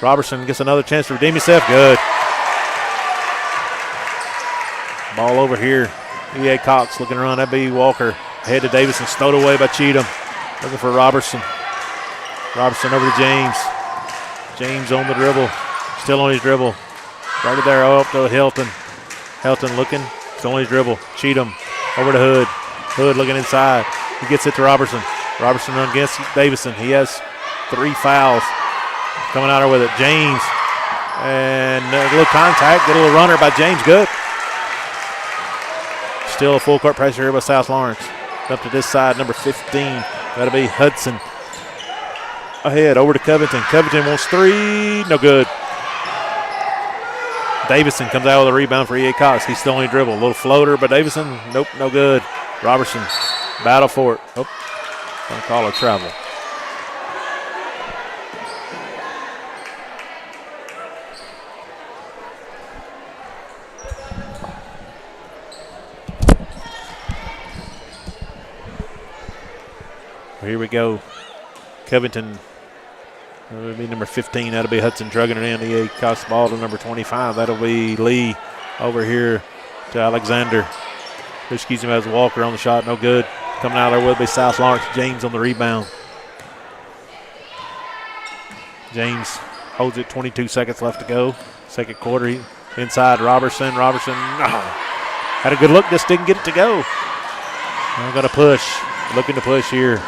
Robertson gets another chance to redeem himself. Good. Ball over here. E.A. Cox looking around. That'd be Walker. Ahead to Davison. Stowed away by Cheatham. Looking for Robertson. Robertson over to James. James on the dribble. Still on his dribble. Right there up to Helton. Helton looking. Still on his dribble. Cheatham over to Hood. Hood looking inside. He gets it to Robertson. Robertson against Davison. He has 3 fouls. Coming out with it. James. And a little contact. Get a little runner by James. Good. Still a full court pressure here by South Lawrence. Up to this side, number 15. That'll be Hudson. Ahead, over to Covington. Covington wants 3. No good. Davison comes out with a rebound for E.A. Cox. He's still on his dribble. A little floater, but Davison, nope, no good. Robertson, battle for it. Oh, gonna call a travel. Here we go. Covington. That'll be number 15. That'll be Hudson drugging it in. E.A. Cox ball to number 25. That'll be Lee over here to Alexander. Excuse him as Walker on the shot. No good. Coming out there will be South Lawrence. James on the rebound. James holds it. 22 seconds left to go. Second quarter. Inside Robertson. Robertson had a good look. Just didn't get it to go. Now got to push. Looking to push here.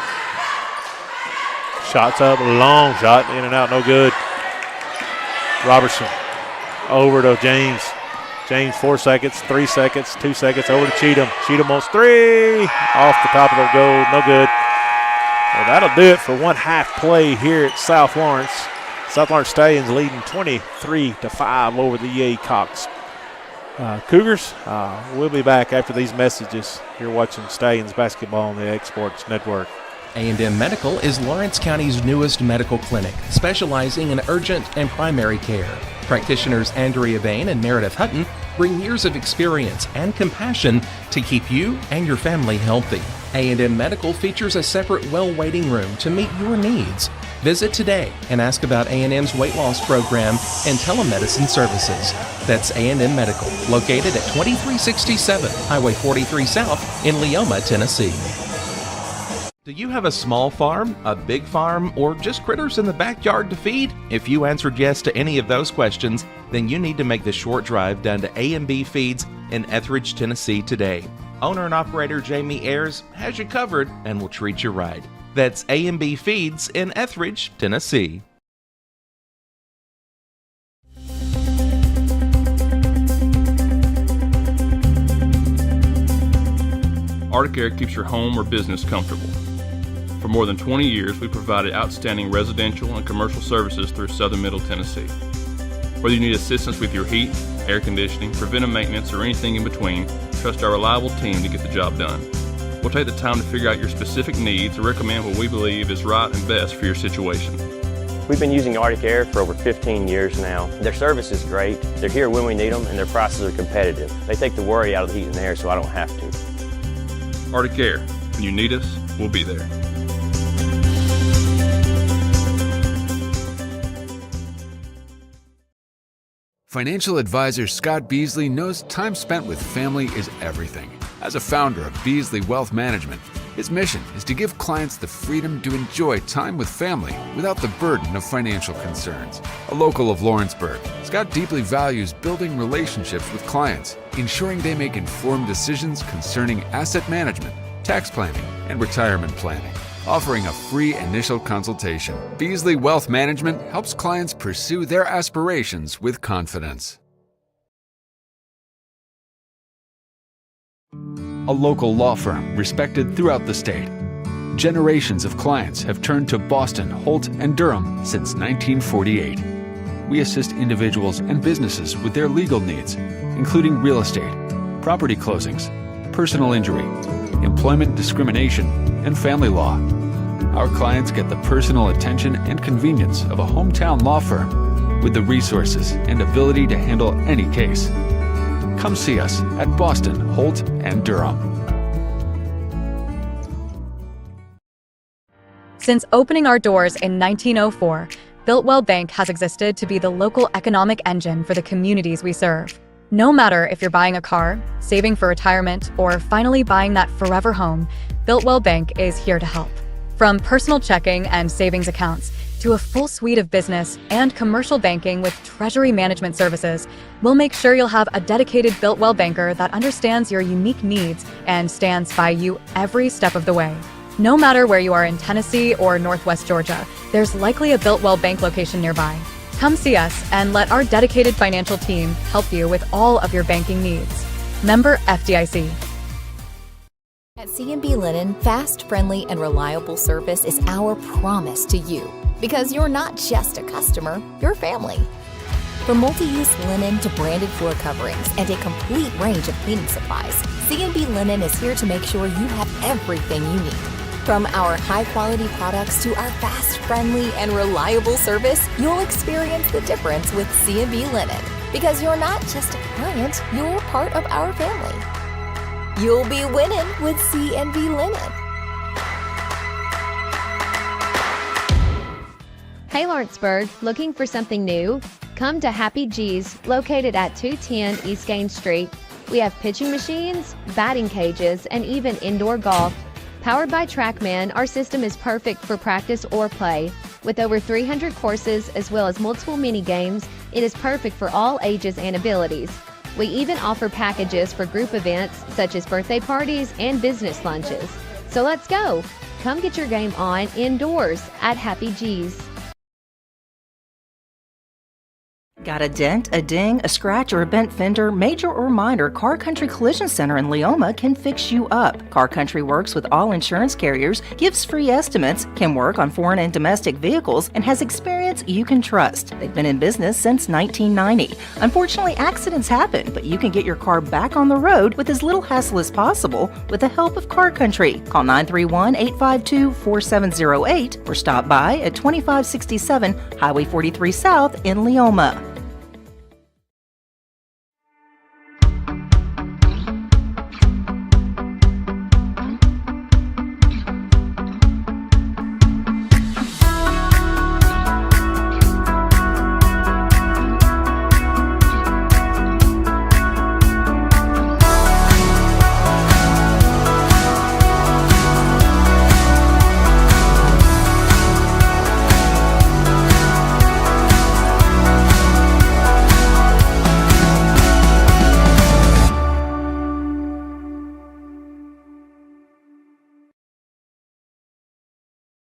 Shots up, long shot, in and out, no good. Robertson over to James. James, 4 seconds, 3 seconds, 2 seconds, over to Cheatham. Cheatham wants 3, off the top of the goal, no good. Well, that'll do it for one half play here at South Lawrence. South Lawrence Stallions leading 23-5 over the E.A. Cox Cougars. We'll be back after these messages. You're watching Stallions basketball on the X Sports Network. A&M Medical is Lawrence County's newest medical clinic, specializing in urgent and primary care. Practitioners Andrea Bain and Meredith Hutton bring years of experience and compassion to keep you and your family healthy. A&M Medical features a separate well waiting room to meet your needs. Visit today and ask about A&M's weight loss program and telemedicine services. That's A&M Medical, located at 2367 Highway 43 South in Leoma, Tennessee. Do you have a small farm, a big farm, or just critters in the backyard to feed? If you answered yes to any of those questions, then you need to make the short drive down to A&B Feeds in Etheridge, Tennessee today. Owner and operator Jamie Ayers has you covered and will treat you right. That's A&B Feeds in Etheridge, Tennessee. Arctic Air keeps your home or business comfortable. For more than 20 years, we've provided outstanding residential and commercial services through southern Middle Tennessee. Whether you need assistance with your heat, air conditioning, preventive maintenance, or anything in between, trust our reliable team to get the job done. We'll take the time to figure out your specific needs and recommend what we believe is right and best for your situation. We've been using Arctic Air for over 15 years now. Their service is great, they're here when we need them, and their prices are competitive. They take the worry out of the heat and air so I don't have to. Arctic Air, when you need us, we'll be there. Financial advisor Scott Beasley knows time spent with family is everything. As a founder of Beasley Wealth Management, his mission is to give clients the freedom to enjoy time with family without the burden of financial concerns. A local of Lawrenceburg, Scott deeply values building relationships with clients, ensuring they make informed decisions concerning asset management, tax planning, and retirement planning. Offering a free initial consultation, Beasley Wealth Management helps clients pursue their aspirations with confidence. A local law firm respected throughout the state. Generations of clients have turned to Boston, Holt, and Durham since 1948. We assist individuals and businesses with their legal needs, including real estate, property closings, personal injury, employment discrimination, and family law. Our clients get the personal attention and convenience of a hometown law firm with the resources and ability to handle any case. Come see us at Boston, Holt, and Durham. Since opening our doors in 1904, Builtwell Bank has existed to be the local economic engine for the communities we serve. No matter if you're buying a car, saving for retirement, or finally buying that forever home, Builtwell Bank is here to help. From personal checking and savings accounts to a full suite of business and commercial banking with treasury management services, we'll make sure you'll have a dedicated Builtwell banker that understands your unique needs and stands by you every step of the way. No matter where you are in Tennessee or Northwest Georgia, there's likely a Builtwell Bank location nearby. Come see us and let our dedicated financial team help you with all of your banking needs. Member FDIC. At C&B Linen, fast, friendly, and reliable service is our promise to you. Because you're not just a customer, you're family. From multi-use linen to branded floor coverings and a complete range of cleaning supplies, C&B Linen is here to make sure you have everything you need. From our high-quality products to our fast, friendly, and reliable service, you'll experience the difference with C&B Linen. Because you're not just a client, you're part of our family. You'll be winning with C&B Linen. Hey Lawrenceburg, looking for something new? Come to Happy G's, located at 210 East Gaines Street. We have pitching machines, batting cages, and even indoor golf. Powered by TrackMan, our system is perfect for practice or play. With over 300 courses as well as multiple mini games, it is perfect for all ages and abilities. We even offer packages for group events such as birthday parties and business lunches. So let's go! Come get your game on indoors at Happy G's. Got a dent, a ding, a scratch, or a bent fender? Major or minor, Car Country Collision Center in Leoma can fix you up. Car Country works with all insurance carriers, gives free estimates, can work on foreign and domestic vehicles, and has experience you can trust. They've been in business since 1990. Unfortunately, accidents happen, but you can get your car back on the road with as little hassle as possible with the help of Car Country. Call 931-852-4708 or stop by at 2567 Highway 43 South in Leoma.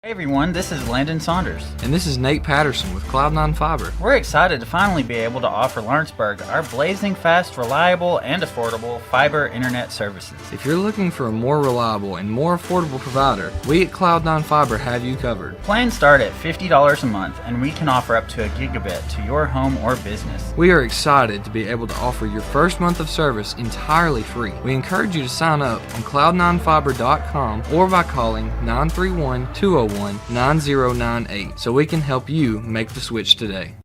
Hey everyone, this is Landon Saunders. And this is Nate Patterson with Cloud9 Fiber. We're excited to finally be able to offer Lawrenceburg our blazing fast, reliable, and affordable fiber internet services. If you're looking for a more reliable and more affordable provider, we at Cloud9 Fiber have you covered. Plans start at $50 a month, and we can offer up to a gigabit to your home or business. We are excited to be able to offer your first month of service entirely free. We encourage you to sign up on cloud9fiber.com or by calling 931-201-9098 so we can help you make the switch today.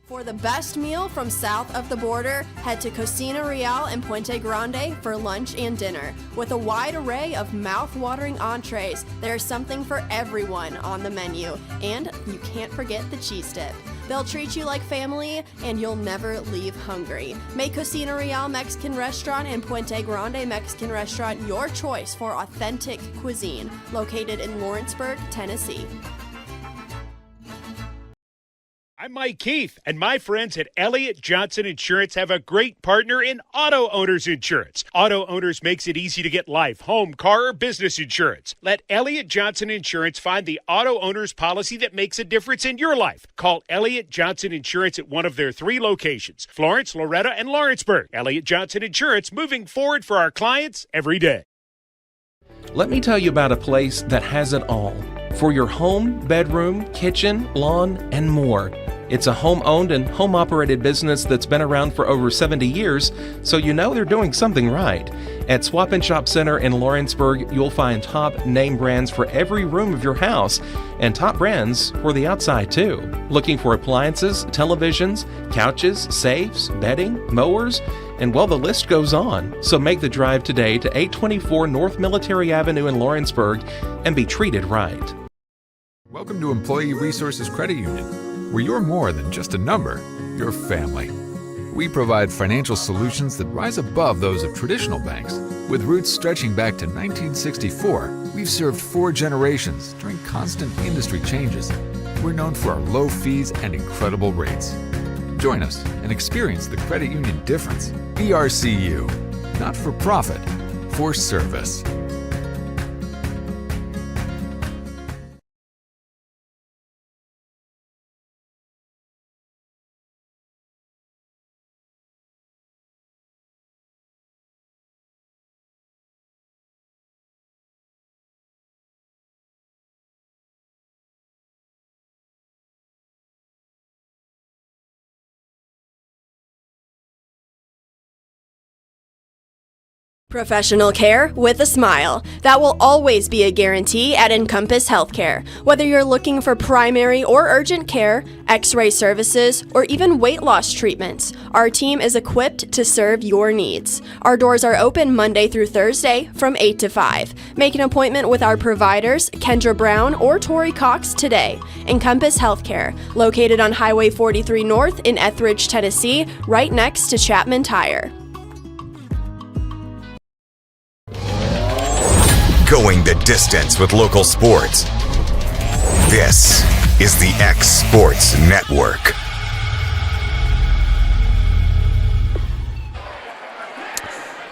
For the best meal from south of the border, head to Cocina Real in Puente Grande for lunch and dinner. With a wide array of mouth-watering entrees, there's something for everyone on the menu. And you can't forget the cheese dip. They'll treat you like family, and you'll never leave hungry. Make Cocina Real Mexican Restaurant and Puente Grande Mexican Restaurant your choice for authentic cuisine, located in Lawrenceburg, Tennessee. I'm Mike Keith, and my friends at Elliott Johnson Insurance have a great partner in Auto Owners Insurance. Auto Owners makes it easy to get life, home, car, or business insurance. Let Elliott Johnson Insurance find the Auto Owners policy that makes a difference in your life. Call Elliott Johnson Insurance at one of their 3 locations, Florence, Loretta, and Lawrenceburg. Elliott Johnson Insurance, moving forward for our clients every day. Let me tell you about a place that has it all for your home, bedroom, kitchen, lawn, and more. It's a home-owned and home-operated business that's been around for over 70 years, so you know they're doing something right. At Swap and Shop Center in Lawrenceburg, you'll find top name brands for every room of your house, and top brands for the outside too. Looking for appliances, televisions, couches, safes, bedding, mowers, and well, the list goes on. So make the drive today to 824 North Military Avenue in Lawrenceburg and be treated right. Welcome to Employee Resources Credit Union, where you're more than just a number, you're family. We provide financial solutions that rise above those of traditional banks. With roots stretching back to 1964, we've served 4 generations during constant industry changes. We're known for our low fees and incredible rates. Join us and experience the credit union difference. ERCU, not for profit, for service. Professional care with a smile. That will always be a guarantee at Encompass Healthcare. Whether you're looking for primary or urgent care, x-ray services, or even weight loss treatments, our team is equipped to serve your needs. Our doors are open Monday through Thursday from 8 to 5. Make an appointment with our providers, Kendra Brown or Tori Cox, today. Encompass Healthcare, located on Highway 43 North in Etheridge, Tennessee, right next to Chapman Tire. Going the distance with local sports. This is the X Sports Network.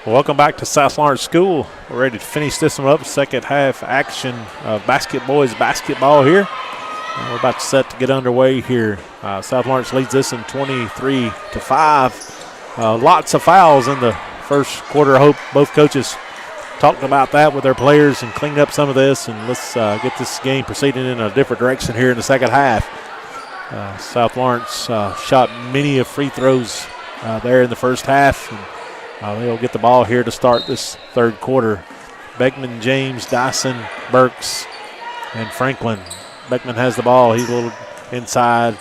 Welcome back to South Lawrence School. We're ready to finish this one up. Second half action of boys basketball here. We're about to set to get underway here. South Lawrence leads this in 23-5. Lots of fouls in the first quarter. I hope both coaches talked about that with their players and cleaned up some of this, and let's get this game proceeding in a different direction here in the second half. South Lawrence shot many of free throws there in the first half, and they'll get the ball here to start this third quarter. Beckman, James, Dyson, Burks, and Franklin. Beckman has the ball. He's a little inside,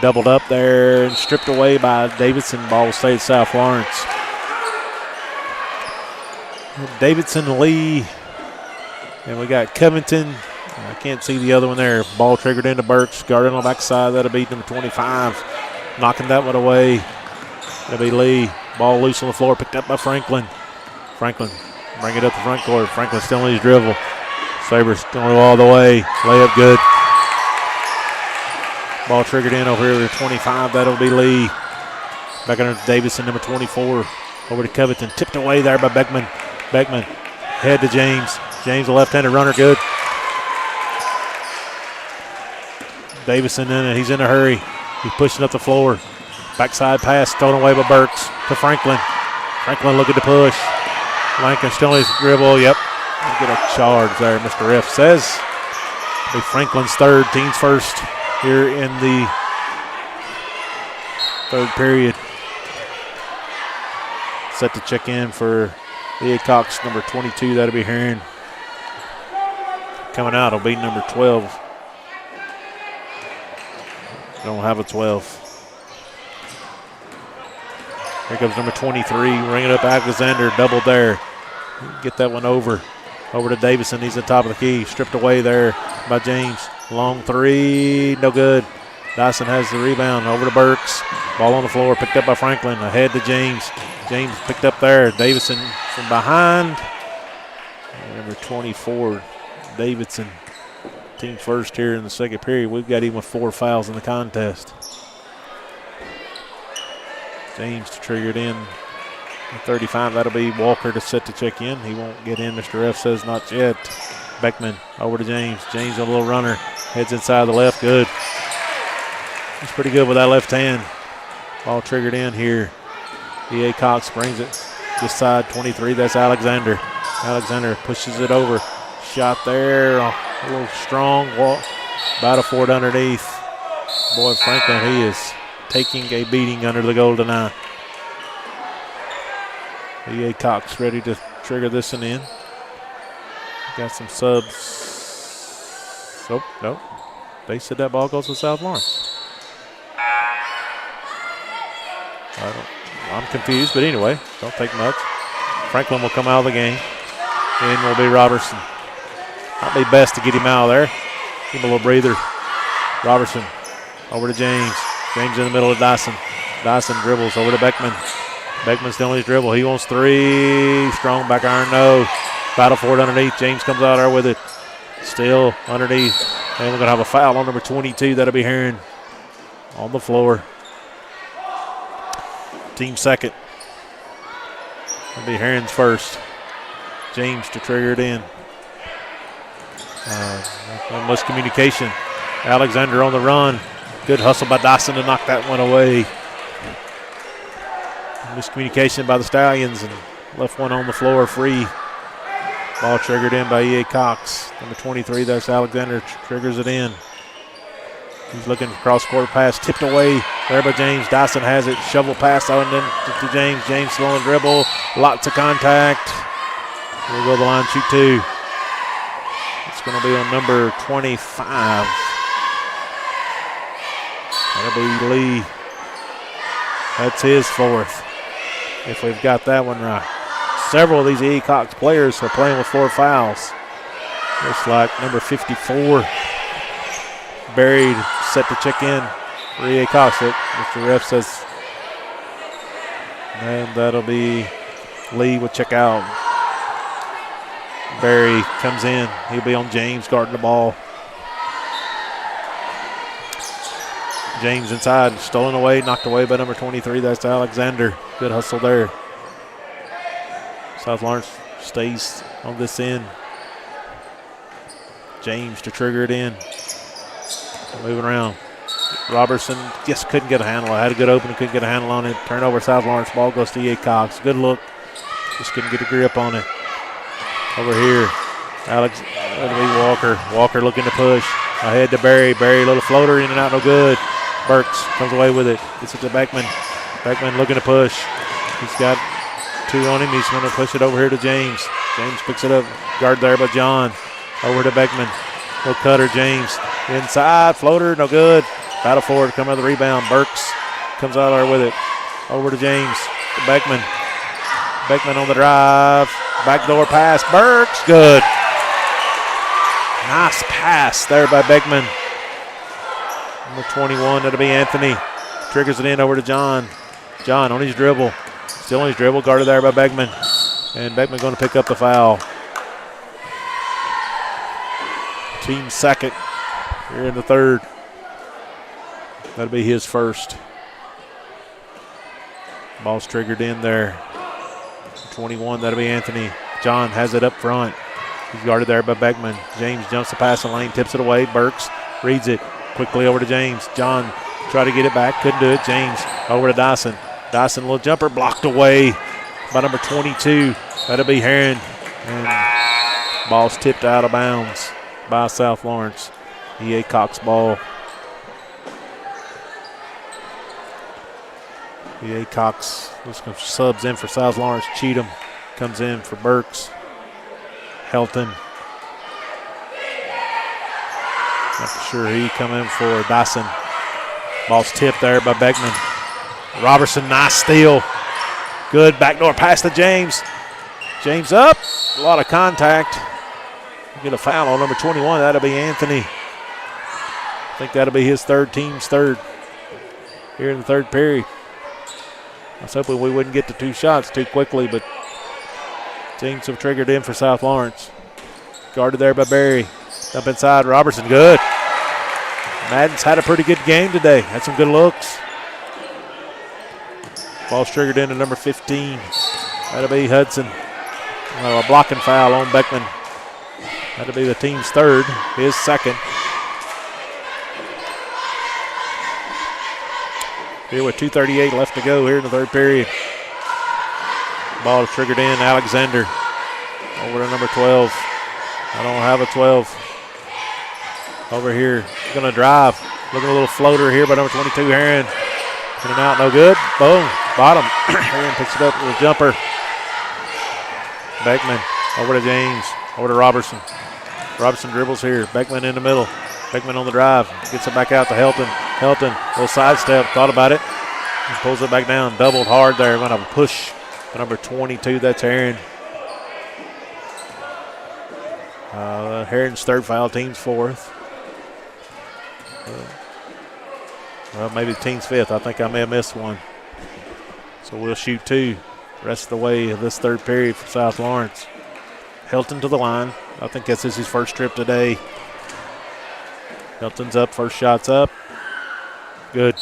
doubled up there and stripped away by Davidson. Ball will stay at South Lawrence. Davidson, Lee, and we got Covington. I can't see the other one there. Ball triggered into Burks. Guarded on the backside. That'll be number 25. Knocking that one away. That'll be Lee. Ball loose on the floor. Picked up by Franklin. Franklin bring it up the front court. Franklin still in his dribble. Sabres going all the way. Layup good. Ball triggered in over here to 25. That'll be Lee. Back under Davidson, number 24. Over to Covington. Tipped away there by Beckman. Beckman, head to James. James, a left-handed runner, good. Davison in it. He's in a hurry. He's pushing up the floor. Backside pass stolen away by Burks to Franklin. Franklin looking to push. Lankin still in his dribble. Yep. Get a charge there, Mr. F says. It'll be Franklin's third, team's first here in the third period. Set to check in for Leah Cox, number 22. That'll be Heron. Coming out will be number 12. Don't have a 12. Here comes number 23. Ring it up, Alexander. Double there. Get that one over. Over to Davison. He's at the top of the key. Stripped away there by James. Long three. No good. Dyson has the rebound over to Burks. Ball on the floor, picked up by Franklin. Ahead to James. James picked up there. Davidson from behind. Number 24, Davidson. Team first here in the second period. We've got even with 4 fouls in the contest. James to trigger it in. 35, that'll be Walker to set to check in. He won't get in. Mr. F says not yet. Beckman over to James. James a little runner. Heads inside the left. Good. He's pretty good with that left hand. Ball triggered in here. E.A. Cox brings it this side. 23, that's Alexander. Alexander pushes it over. Shot there. A little strong. Walk. About a fort underneath. Boy, Franklin, he is taking a beating under the Golden Eye. E.A. Cox ready to trigger this one in. Got some subs. Oh, no. They said that ball goes to South Lawrence. I'm confused, but anyway, don't take much. Franklin will come out of the game. In will be Robertson. Might be best to get him out of there. Give him a little breather. Robertson over to James. James in the middle of Dyson. Dyson dribbles over to Beckman. Beckman still on his dribble. He wants 3. Strong back iron, no. Battle for it underneath. James comes out there with it. Still underneath. And we're going to have a foul on number 22. That'll be Heron on the floor. Team second. That'll be Heron's first. James to trigger it in. Miscommunication. Alexander on the run. Good hustle by Dyson to knock that one away. Miscommunication by the Stallions and left one on the floor free. Ball triggered in by E.A. Cox. Number 23, that's Alexander, triggers it in. He's looking for cross-court pass, tipped away there by James. Dyson has it, shovel pass on in to James. James slowing dribble, lots of contact. We'll go to the line, shoot 2. It's going to be on number 25. That'll be Lee. That's his 4th, if we've got that one right. Several of these E.A. Cox players are playing with 4 fouls. Looks like number 54, Buried, set to check in for E.A. Cox. Mr. Ref says, and that'll be Lee will check out. Barry comes in. He'll be on James guarding the ball. James inside, stolen away, knocked away by number 23. That's Alexander. Good hustle there. South Lawrence stays on this end. James to trigger it in. Moving around. Robertson just couldn't get a handle. Had a good opening, couldn't get a handle on it. Turnover, South Lawrence. Ball goes to E.A. Cox. Good look. Just couldn't get a grip on it. Over here, Alex, that'll be Walker. Walker looking to push. Ahead to Barry. Barry, little floater in and out, no good. Burks comes away with it. Gets it to Beckman. Beckman looking to push. He's got 2 on him. He's going to push it over here to James. James picks it up. Guard there by John. Over to Beckman. Little cutter, James. Inside, floater, no good. Battle for it, come out of the rebound. Burks comes out there with it. Over to James. To Beckman. Beckman on the drive. Backdoor pass. Burks, good. Nice pass there by Beckman. Number 21, that'll be Anthony. Triggers it in over to John. John on his dribble. Still on his dribble, guarded there by Beckman. And Beckman going to pick up the foul. Team second here in the third. That'll be his first. Ball's triggered in there. 21, that'll be Anthony. John has it up front. He's guarded there by Beckman. James jumps the passing lane, tips it away. Burks reads it quickly over to James. John tried to get it back, couldn't do it. James over to Dyson. Dyson, little jumper, blocked away by number 22. That'll be Heron. And ball's tipped out of bounds by South Lawrence. E.A. Cox ball. E.A. Cox subs in for South Lawrence. Cheatham comes in for Burks. Helton. Not for sure he come in for Dyson. Ball's tipped there by Beckman. Robertson, nice steal. Good backdoor pass to James. James up. A lot of contact. Get a foul on number 21. That'll be Anthony. I think that'll be his team's third here in the third period. I was hoping we wouldn't get to 2 shots too quickly, but teams have triggered in for South Lawrence. Guarded there by Berry. Up inside, Robertson, good. Madden's had a pretty good game today. Had some good looks. Ball's triggered into number 15. That'll be Hudson. A blocking foul on Beckman. That'll be the team's third, his second. Here with 2:38 left to go here in the third period. Ball is triggered in, Alexander over to number 12. I don't have a 12. Over here, gonna drive. Looking a little floater here by number 22, Herron. In and out, no good. Boom, bottom. Herron picks it up with a jumper. Beckman over to James, over to Robertson. Robertson dribbles here. Beckman in the middle. Beckman on the drive. Gets it back out to Helton. Helton, little sidestep, thought about it. And pulls it back down. Doubled hard there. Going to push number 22. That's Herron. Herron's third foul, team's fourth. Well, maybe the team's fifth. I think I may have missed one. So we'll shoot 2 the rest of the way of this third period for South Lawrence. Helton to the line. I think this is his first trip today. Helton's up, first shot's up. Good.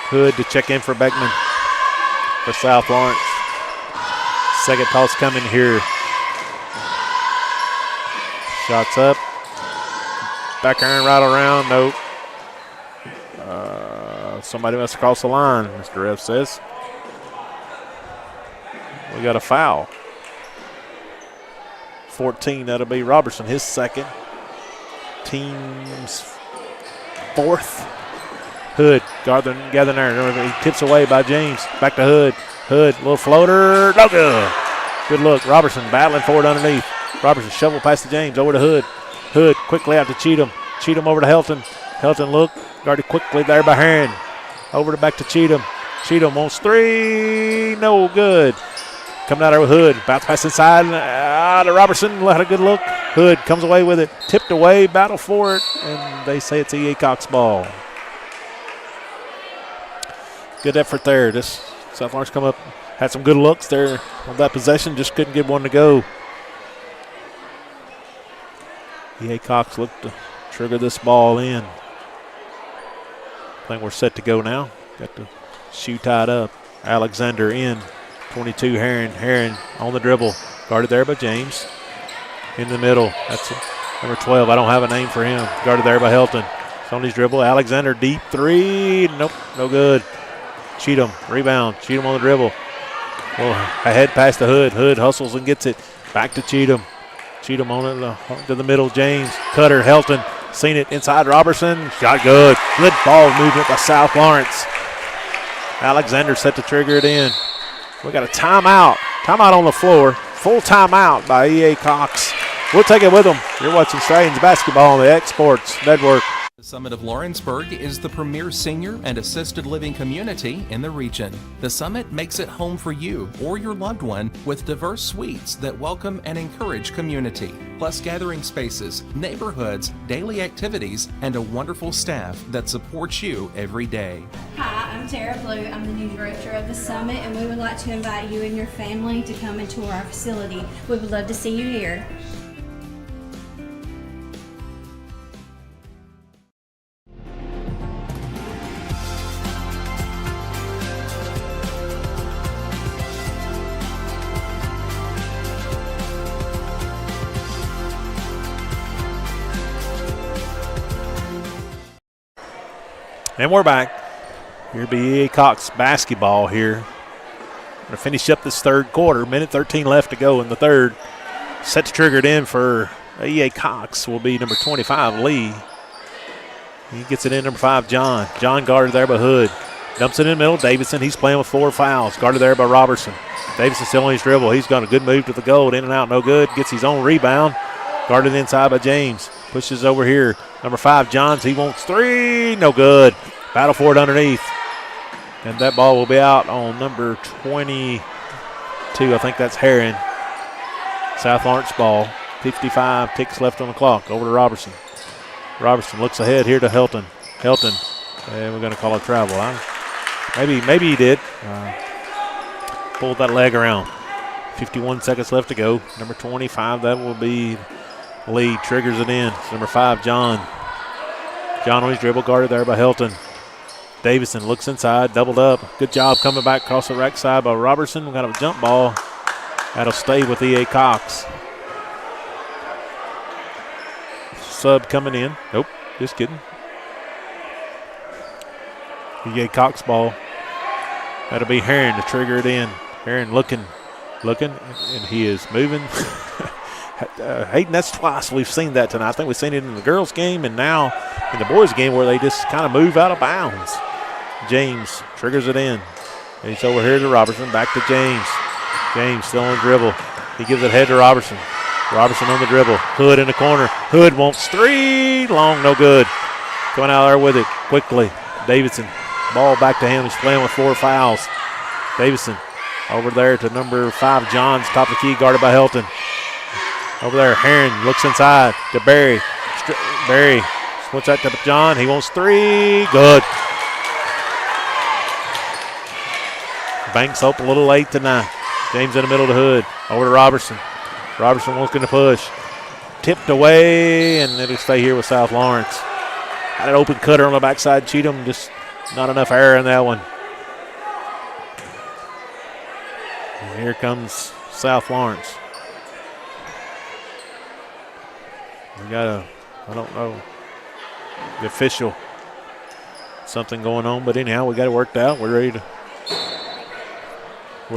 Hood to check in for Beckman for South Lawrence. Second toss coming here. Shots up. Back iron right around. Nope. Somebody must cross the line, Mr. Ref says. We got a foul. 14, that'll be Robertson, his second. Team's fourth. Hood gathering there. He tips away by James. Back to Hood. Hood, little floater. No good. Good look. Robertson battling for it underneath. Robertson shovel past to James. Over to Hood. Hood quickly out to Cheatham. Cheatham over to Helton. Helton look. Guarded quickly there by Herron. Over to back to Cheatham. Cheatham wants 3. No good. Coming out there with Hood. About to pass inside. To Robertson. Had a good look. Hood comes away with it. Tipped away. Battle for it. And they say it's E.A. Cox ball. Good effort there. This South Lawrence come up. Had some good looks there on that possession. Just couldn't get one to go. E.A. Cox looked to trigger this ball in. I think we're set to go now. Got the shoe tied up. Alexander in. 22, Herron. Herron on the dribble. Guarded there by James. In the middle. That's number 12. I don't have a name for him. Guarded there by Helton. It's on his dribble. Alexander deep 3. Nope, no good. Cheatham, rebound. Cheatham on the dribble. Well, ahead past the Hood. Hood hustles and gets it. Back to Cheatham. Cheatham on it to the middle. James. Cutter. Helton. Seen it inside Robertson. Shot good. Good ball movement by South Lawrence. Alexander set to trigger it in. We got a timeout. Timeout on the floor. Full timeout by E.A. Cox. We'll take it with them. You're watching Stallions basketball on the X Sports Network. The Summit of Lawrenceburg is the premier senior and assisted living community in the region. The Summit makes it home for you or your loved one with diverse suites that welcome and encourage community, plus gathering spaces, neighborhoods, daily activities, and a wonderful staff that supports you every day. Hi, I'm Tara Blue. I'm the new director of the Summit, and we would like to invite you and your family to come and tour our facility. We would love to see you here. And we're back. Here be E.A. Cox basketball here. Going to finish up this third quarter. Minute 13 left to go in the third. Set to trigger it in for E.A. Cox will be number 25, Lee. He gets it in, number 5, John. John guarded there by Hood. Dumps it in the middle. Davidson, he's playing with 4 fouls. Guarded there by Robertson. Davidson still on his dribble. He's got a good move to the goal. In and out, no good. Gets his own rebound. Guarded inside by James. Pushes over here. Number 5, Johns. He wants 3. No good. Battle for it underneath. And that ball will be out on number 22. I think that's Herron. South Lawrence ball. 55 ticks left on the clock. Over to Robertson. Robertson looks ahead here to Helton. Helton, and we're going to call a travel. Maybe he did. Pulled that leg around. 51 seconds left to go. Number 25, that will be Lee. Triggers it in. It's number 5, John. John on his dribble, guarded there by Helton. Davison looks inside, doubled up. Good job coming back across the right side by Robertson. We got a jump ball. That'll stay with E.A. Cox. Sub coming in. Nope, just kidding. E.A. Cox ball. That'll be Herron to trigger it in. Herron looking, and he is moving. Hayden, that's twice we've seen that tonight. I think we've seen it in the girls' game and now in the boys' game where they just kind of move out of bounds. James triggers it in. He's over here to Robertson. Back to James. James still on the dribble. He gives it ahead to Robertson. Robertson on the dribble. Hood in the corner. Hood wants three. Long, no good. Coming out there with it quickly. Davidson. Ball back to him. He's playing with 4 fouls. Davidson over there to number 5, Johns. Top of the key, guarded by Helton. Over there, Herron looks inside to Barry. Barry splits that to John. He wants 3. Good. Banks up a little late tonight. James in the middle of the Hood. Over to Robertson. Robertson wants to push. Tipped away, and it'll stay here with South Lawrence. Had an open cutter on the backside. Cheatham, just not enough air in that one. And here comes South Lawrence. We got I don't know, the official, something going on, but anyhow, we got it worked out. We're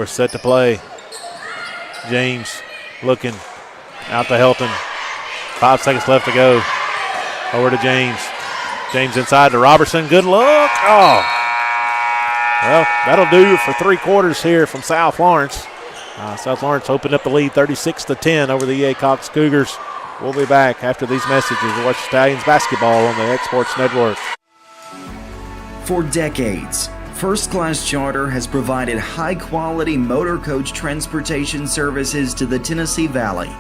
set to play. James looking out to Helton. 5 seconds left to go. Over to James. James inside to Robertson. Good look. Oh. Well, that'll do for 3 quarters here from South Lawrence. South Lawrence opened up the lead 36-10 over the E.A. Cox Cougars. We'll be back after these messages to watch Stallions basketball on the X Sports Network. For decades, First Class Charter has provided high-quality motor coach transportation services to the Tennessee Valley.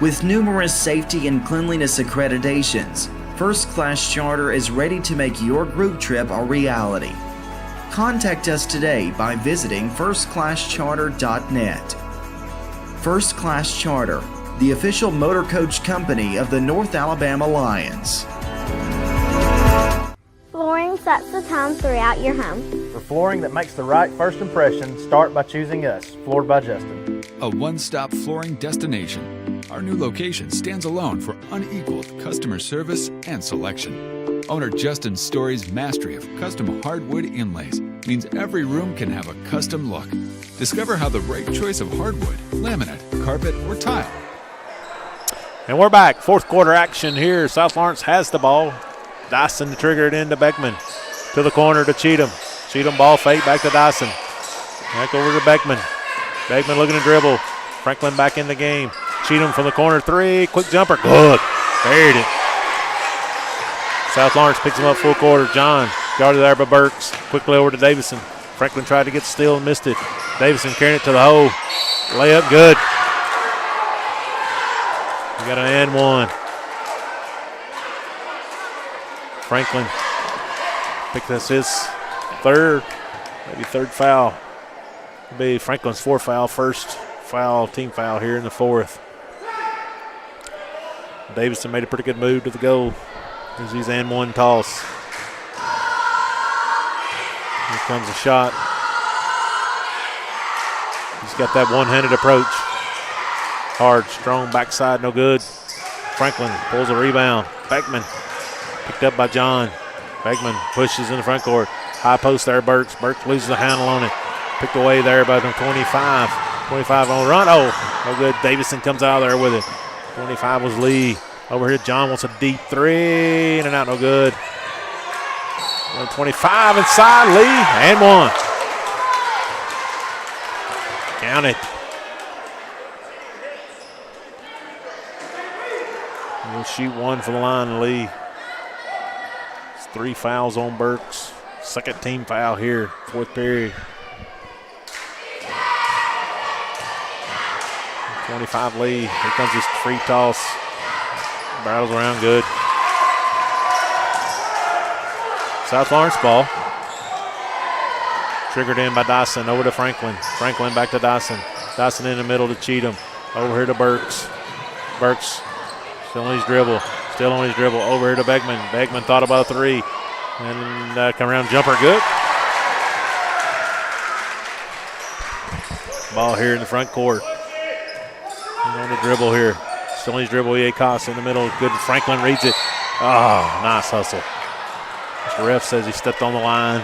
With numerous safety and cleanliness accreditations, First Class Charter is ready to make your group trip a reality. Contact us today by visiting firstclasscharter.net. First Class Charter, the official motor coach company of the North Alabama Lions. Flooring sets the tone throughout your home. For flooring that makes the right first impression, start by choosing us, Floored by Justin. A one-stop flooring destination. Our new location stands alone for unequaled customer service and selection. Owner Justin Story's mastery of custom hardwood inlays means every room can have a custom look. Discover how the right choice of hardwood, laminate, carpet, or tile. And we're back. 4th quarter action here. South Lawrence has the ball. Dyson to trigger it into Beckman. To the corner to Cheatham. Cheatham ball fake back to Dyson. Back over to Beckman. Beckman looking to dribble. Franklin back in the game. Cheatham from the corner 3. Quick jumper. Good. Buried it. South Lawrence picks him up full quarter. John guarded there by Burks. Quickly over to Davison. Franklin tried to get steal and missed it. Davison carrying it to the hole. Layup good. We got an and one. Franklin picked this his third, maybe third foul. It'll be Franklin's 4th foul, first foul, team foul here in the 4th. Davison made a pretty good move to the goal. Here's his and one toss. Here comes a shot. He's got that one-handed approach. Hard, strong backside, no good. Franklin pulls a rebound. Beckman picked up by John. Beckman pushes in the front court. High post there, Burks. Burks loses the handle on it. Picked away there by the 25. 25 on the run. Oh, no good. Davison comes out of there with it. 25 was Lee. Over here, John wants a deep 3. In and out, no good. 25 inside, Lee, and 1. Count it. We'll shoot 1 for the line, Lee. It's 3 fouls on Burks. 2nd team foul here, 4th period. 25 Lee. Here comes his free toss. Barrels around good. South Lawrence ball. Triggered in by Dyson. Over to Franklin. Franklin back to Dyson. Dyson in the middle to Cheatham. Over here to Burks. Burks still on his dribble. Still on his dribble. Over here to Beckman. Beckman thought about a three. And come around jumper. Good. Ball here in the front court. And on the dribble here. Still on his dribble. E.A. Cox in the middle. Good. Franklin reads it. Oh, nice hustle. The ref says he stepped on the line.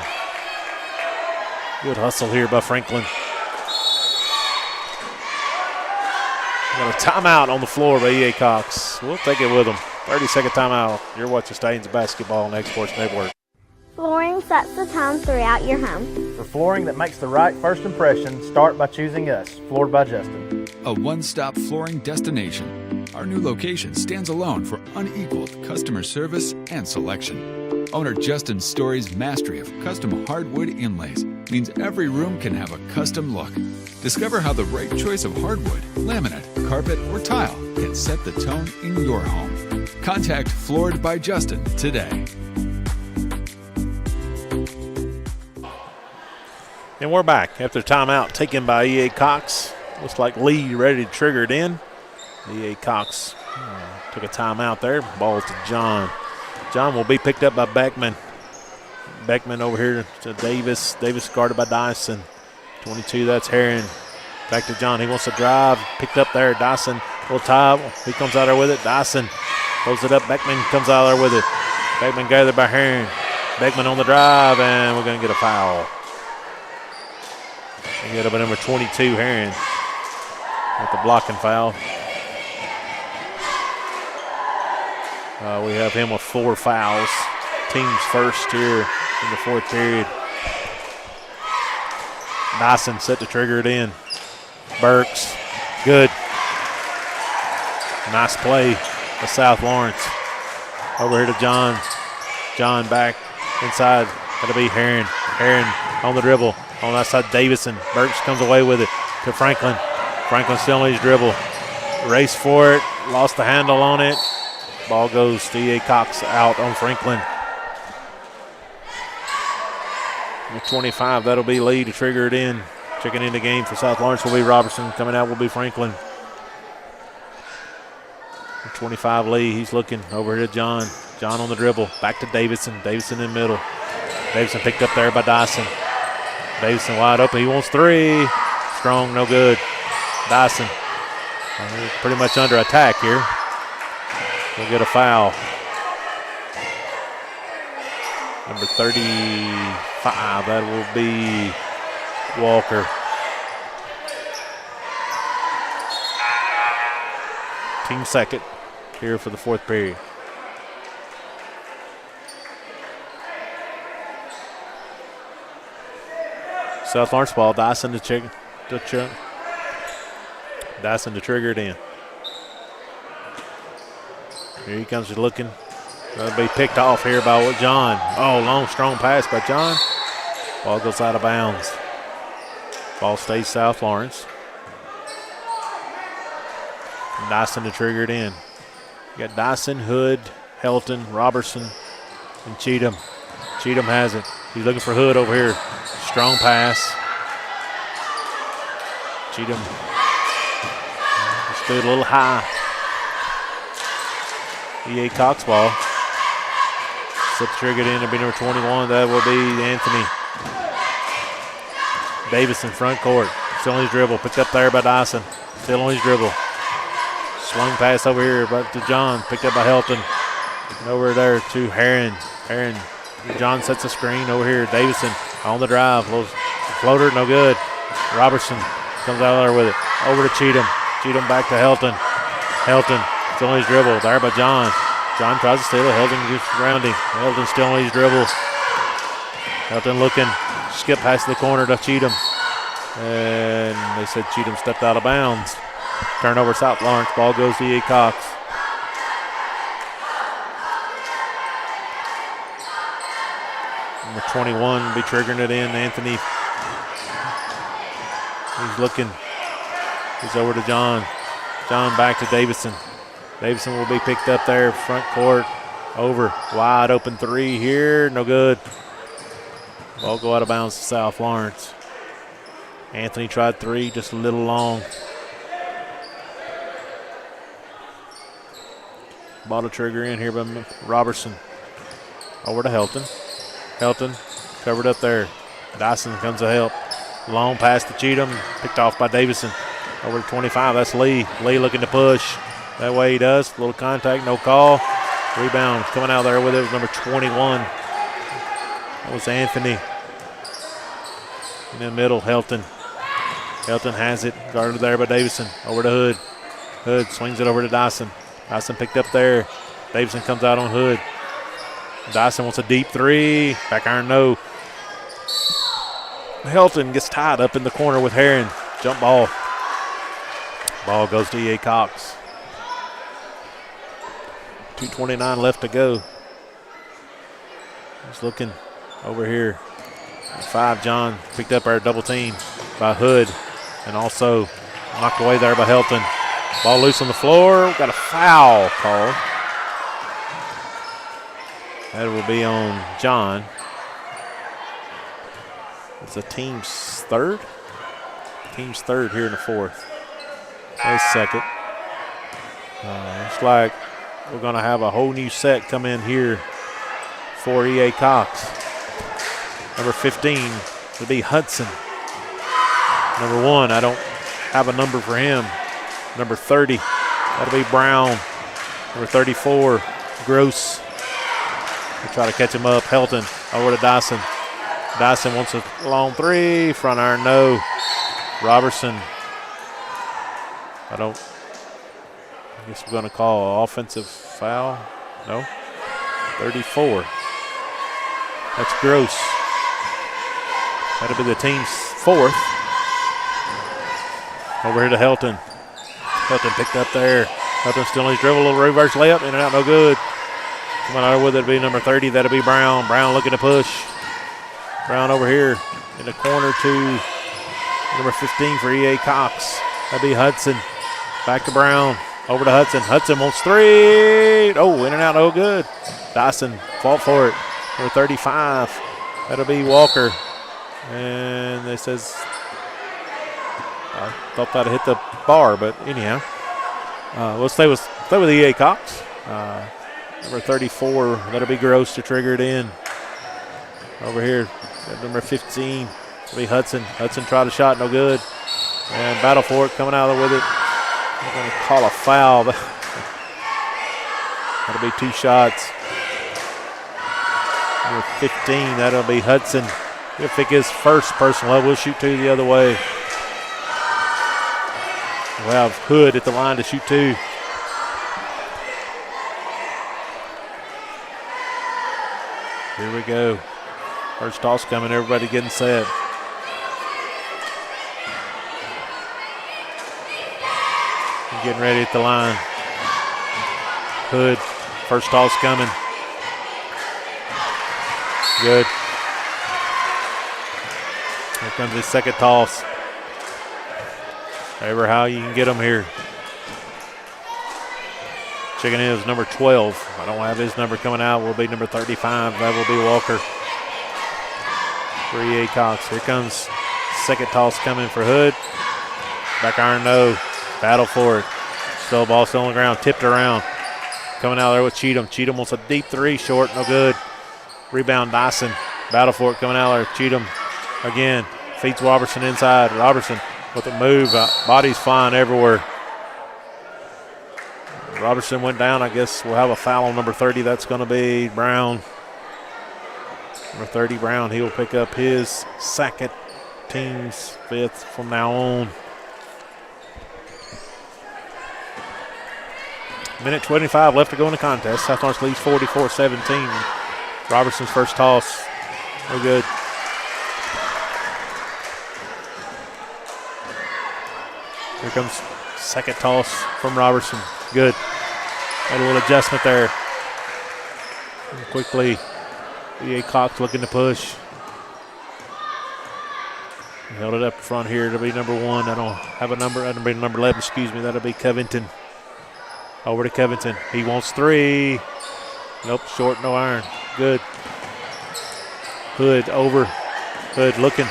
Good hustle here by Franklin. Got a timeout on the floor by E.A. Cox. We'll take it with them. 30-second timeout. You're watching Stallions Basketball on X Sports Network. Flooring sets the tone throughout your home. For flooring that makes the right first impression, start by choosing us, Floored by Justin. A one-stop flooring destination. Our new location stands alone for unequaled customer service and selection. Owner Justin Story's mastery of custom hardwood inlays means every room can have a custom look. Discover how the right choice of hardwood, laminate, carpet, or tile can set the tone in your home. Contact Floored by Justin today. And we're back after timeout taken by E.A. Cox. Looks like Lee ready to trigger it in. E.A. Cox took a timeout there. Ball to John. John will be picked up by Beckman. Beckman over here to Davis. Davis guarded by Dyson. 22, that's Herron. Back to John. He wants to drive. Picked up there. Dyson. Little tie. He comes out there with it. Dyson throws it up. Beckman comes out there with it. Beckman gathered by Herron. Beckman on the drive, and we're going to get a foul. We get up at number 22, Herron, with the blocking foul. We have him with 4 fouls. Team's first here in the fourth period. Dyson set to trigger it in. Burks, good. Nice play by South Lawrence. Over here to John. John back inside. That'll be Herron. Herron on the dribble. On that side, Davison. Burks comes away with it to Franklin. Franklin still on his dribble. Race for it. Lost the handle on it. Ball goes to E.A. Cox out on Franklin. Number 25, that'll be Lee to trigger it in. Checking in the game for South Lawrence will be Robertson. Coming out will be Franklin. 25, Lee. He's looking over here to John. John on the dribble. Back to Davison. Davison in the middle. Davison picked up there by Dyson. Davison wide open. He wants 3. Strong, no good. Dyson pretty much under attack here. We'll get a foul. Number 35, that will be Walker. Team second here for the fourth period. South Lawrence ball. Dyson to check. Dyson to trigger it in. Here he comes looking. That'll be picked off here by John. Oh, long, strong pass by John. Ball goes out of bounds. Ball stays South Lawrence. Dyson to trigger it in. You got Dyson, Hood, Helton, Robertson, and Cheatham. Cheatham has it. He's looking for Hood over here. Strong pass. Cheatham stood a little high. E.A. Cox ball. Set the trigger in. It'll be number 21. That will be Anthony. Davis in front court. Still on his dribble. Picked up there by Dyson. Still on his dribble. Swung pass over here back to John. Picked up by Helton. And over there to Herron. Herron. John sets a screen over here. Davison on the drive. Floater, no good. Robertson comes out there with it. Over to Cheatham. Cheatham back to Helton. Helton still on his dribble. There by John. John tries to steal it. Helton just around him. Helton still on his dribble. Helton looking. Skip past the corner to Cheatham. And they said Cheatham stepped out of bounds. Turnover South Lawrence. Ball goes to E.A. Cox. Number 21 will be triggering it in. Anthony. He's looking. He's over to John. John back to Davison. Davison will be picked up there, front court. Over. Wide open three here. No good. Ball go out of bounds to South Lawrence. Anthony tried three, just a little long. Ball to trigger in here by Robertson. Over to Helton. Helton covered up there. Dyson comes to help. Long pass to Cheatham. Picked off by Davison. Over to 25. That's Lee. Lee looking to push. That way he does. A little contact, no call. Rebound coming out there with it was number 21. That was Anthony. In the middle, Helton. Helton has it. Guarded there by Davison. Over to Hood. Hood swings it over to Dyson. Dyson picked up there. Davison comes out on Hood. Dyson wants a deep three. Back iron, no. Helton gets tied up in the corner with Herron. Jump ball. Ball goes to E.A. Cox. 2:29 left to go. He's looking over here. 5 John picked up our double team by Hood and also knocked away there by Helton. Ball loose on the floor. Got a foul called. That will be on John. It's the team's third. Team's third here in the fourth. There's second. Looks like we're going to have a whole new set come in here for E.A. Cox. Number 15 will be Hudson. Number 1, I don't have a number for him. Number 30, that'll be Brown. Number 34, Gross. We'll try to catch him up. Helton over to Dyson. Dyson wants a long three. Front iron, no. Robertson. I guess we're going to call an offensive foul. No. 34. That's Gross. That'll be the team's fourth. Over here to Helton. Helton picked up there. Helton still on his dribble. A little reverse layup. In and out, no good. Coming out with it, it'll be number 30. That'll be Brown. Brown looking to push. Brown over here in the corner to number 15 for E.A. Cox. That'll be Hudson. Back to Brown. Over to Hudson. Hudson wants three. Oh, in and out, no good. Dyson fought for it. Number 35. That'll be Walker. And it says, I thought that'd hit the bar, but anyhow. We'll stay with E.A. Cox. Number 34, that'll be Gross to trigger it in. Over here, number 15 will be Hudson. Hudson tried a shot, no good. And battle for it, coming out with it. We're going to call a foul. That'll be 2 shots. Number 15, that'll be Hudson. He'll pick his first personal. We'll shoot 2 the other way. We'll have Hood at the line to shoot 2. Here we go. First toss coming, everybody getting set. Getting ready at the line. Hood, first toss coming. Good. Here comes his second toss. Ever how you can get them here. Checking in is number 12. I don't have his number coming out. Will be number 35. That will be Walker. For E.A. Cox. Here comes second toss coming for Hood. Back iron, no. Battle for it. Still ball still on the ground. Tipped around. Coming out there with Cheatham. Cheatham wants a deep three. Short. No good. Rebound Dyson. Battle for it. Coming out there. Cheatham again. Feeds Robertson inside. Robertson with a move. Bodies flying everywhere. Robertson went down. I guess we'll have a foul on number 30. That's going to be Brown. Number 30, Brown. He will pick up his second, team's 5th from now on. Minute 25 left to go in the contest. South Lawrence leads 44-17. Robertson's first toss. No good. Here comes second toss from Robertson. Good. Had a little adjustment there. And quickly, E.A. Cox looking to push. Held it up in front here. It'll be number 1. I don't have a number. That'll be number 11, excuse me. That'll be Covington. Over to Covington. He wants 3. Nope, short, no iron. Good. Hood over. Hood looking.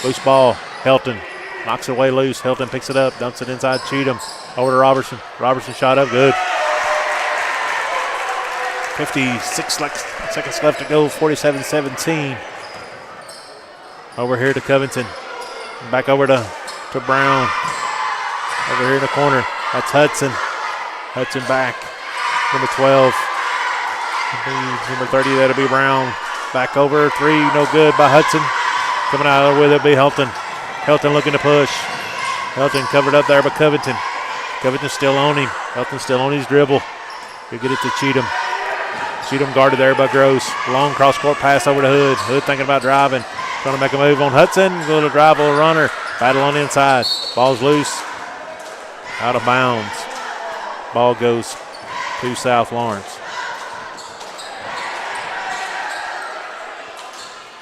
Loose ball. Helton knocks it away loose. Helton picks it up, dumps it inside Cheatham. Over to Robertson. Robertson shot up. Good. 56 seconds left to go. 47-17. Over here to Covington. Back over to Brown. Over here in the corner. That's Hudson. Hudson back. Number 12. Number 30, that'll be Brown. Back over. 3, no good by Hudson. Coming out with it will be Helton. Helton looking to push. Helton covered up there by Covington. Covington still on him. Helton still on his dribble. He'll get it to Cheatham. Cheatham guarded there by Gross. Long cross-court pass over to Hood. Hood thinking about driving. Trying to make a move on Hudson. Going to drive a runner. Battle on the inside. Ball's loose. Out of bounds. Ball goes to South Lawrence.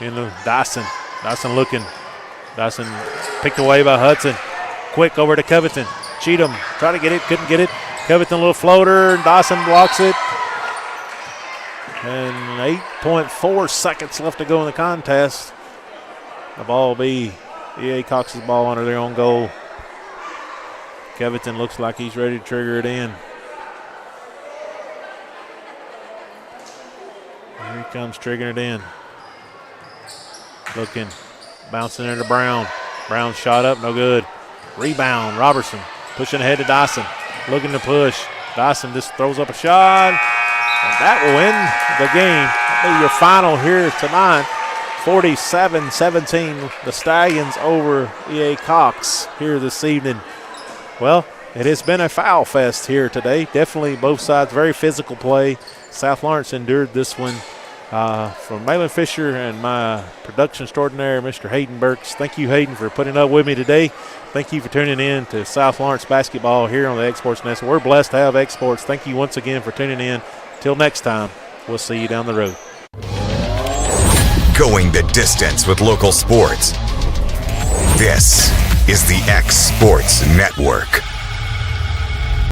Into Dyson. Dyson looking. Dyson picked away by Hudson. Quick over to Covington. Cheatham tried to get it. Couldn't get it. Covington a little floater. Dyson blocks it. And 8.4 seconds left to go in the contest. The ball will be E.A. Cox's ball under their own goal. Covington looks like he's ready to trigger it in. Here he comes, triggering it in. Looking, bouncing into Brown. Brown shot up, no good. Rebound, Robertson pushing ahead to Dyson. Looking to push. Dyson just throws up a shot. And that will end the game. That'll be your final here tonight. 47-17, the Stallions over E.A. Cox here this evening. Well, it has been a foul fest here today. Definitely both sides, very physical play. South Lawrence endured this one. From Malin Fisher and my production extraordinaire, Mr. Hayden Burks. Thank you, Hayden, for putting up with me today. Thank you for tuning in to South Lawrence basketball here on the X-Sports Network. We're blessed to have X-Sports. Thank you once again for tuning in. Till next time, we'll see you down the road. Going the distance with local sports. This is the X Sports Network.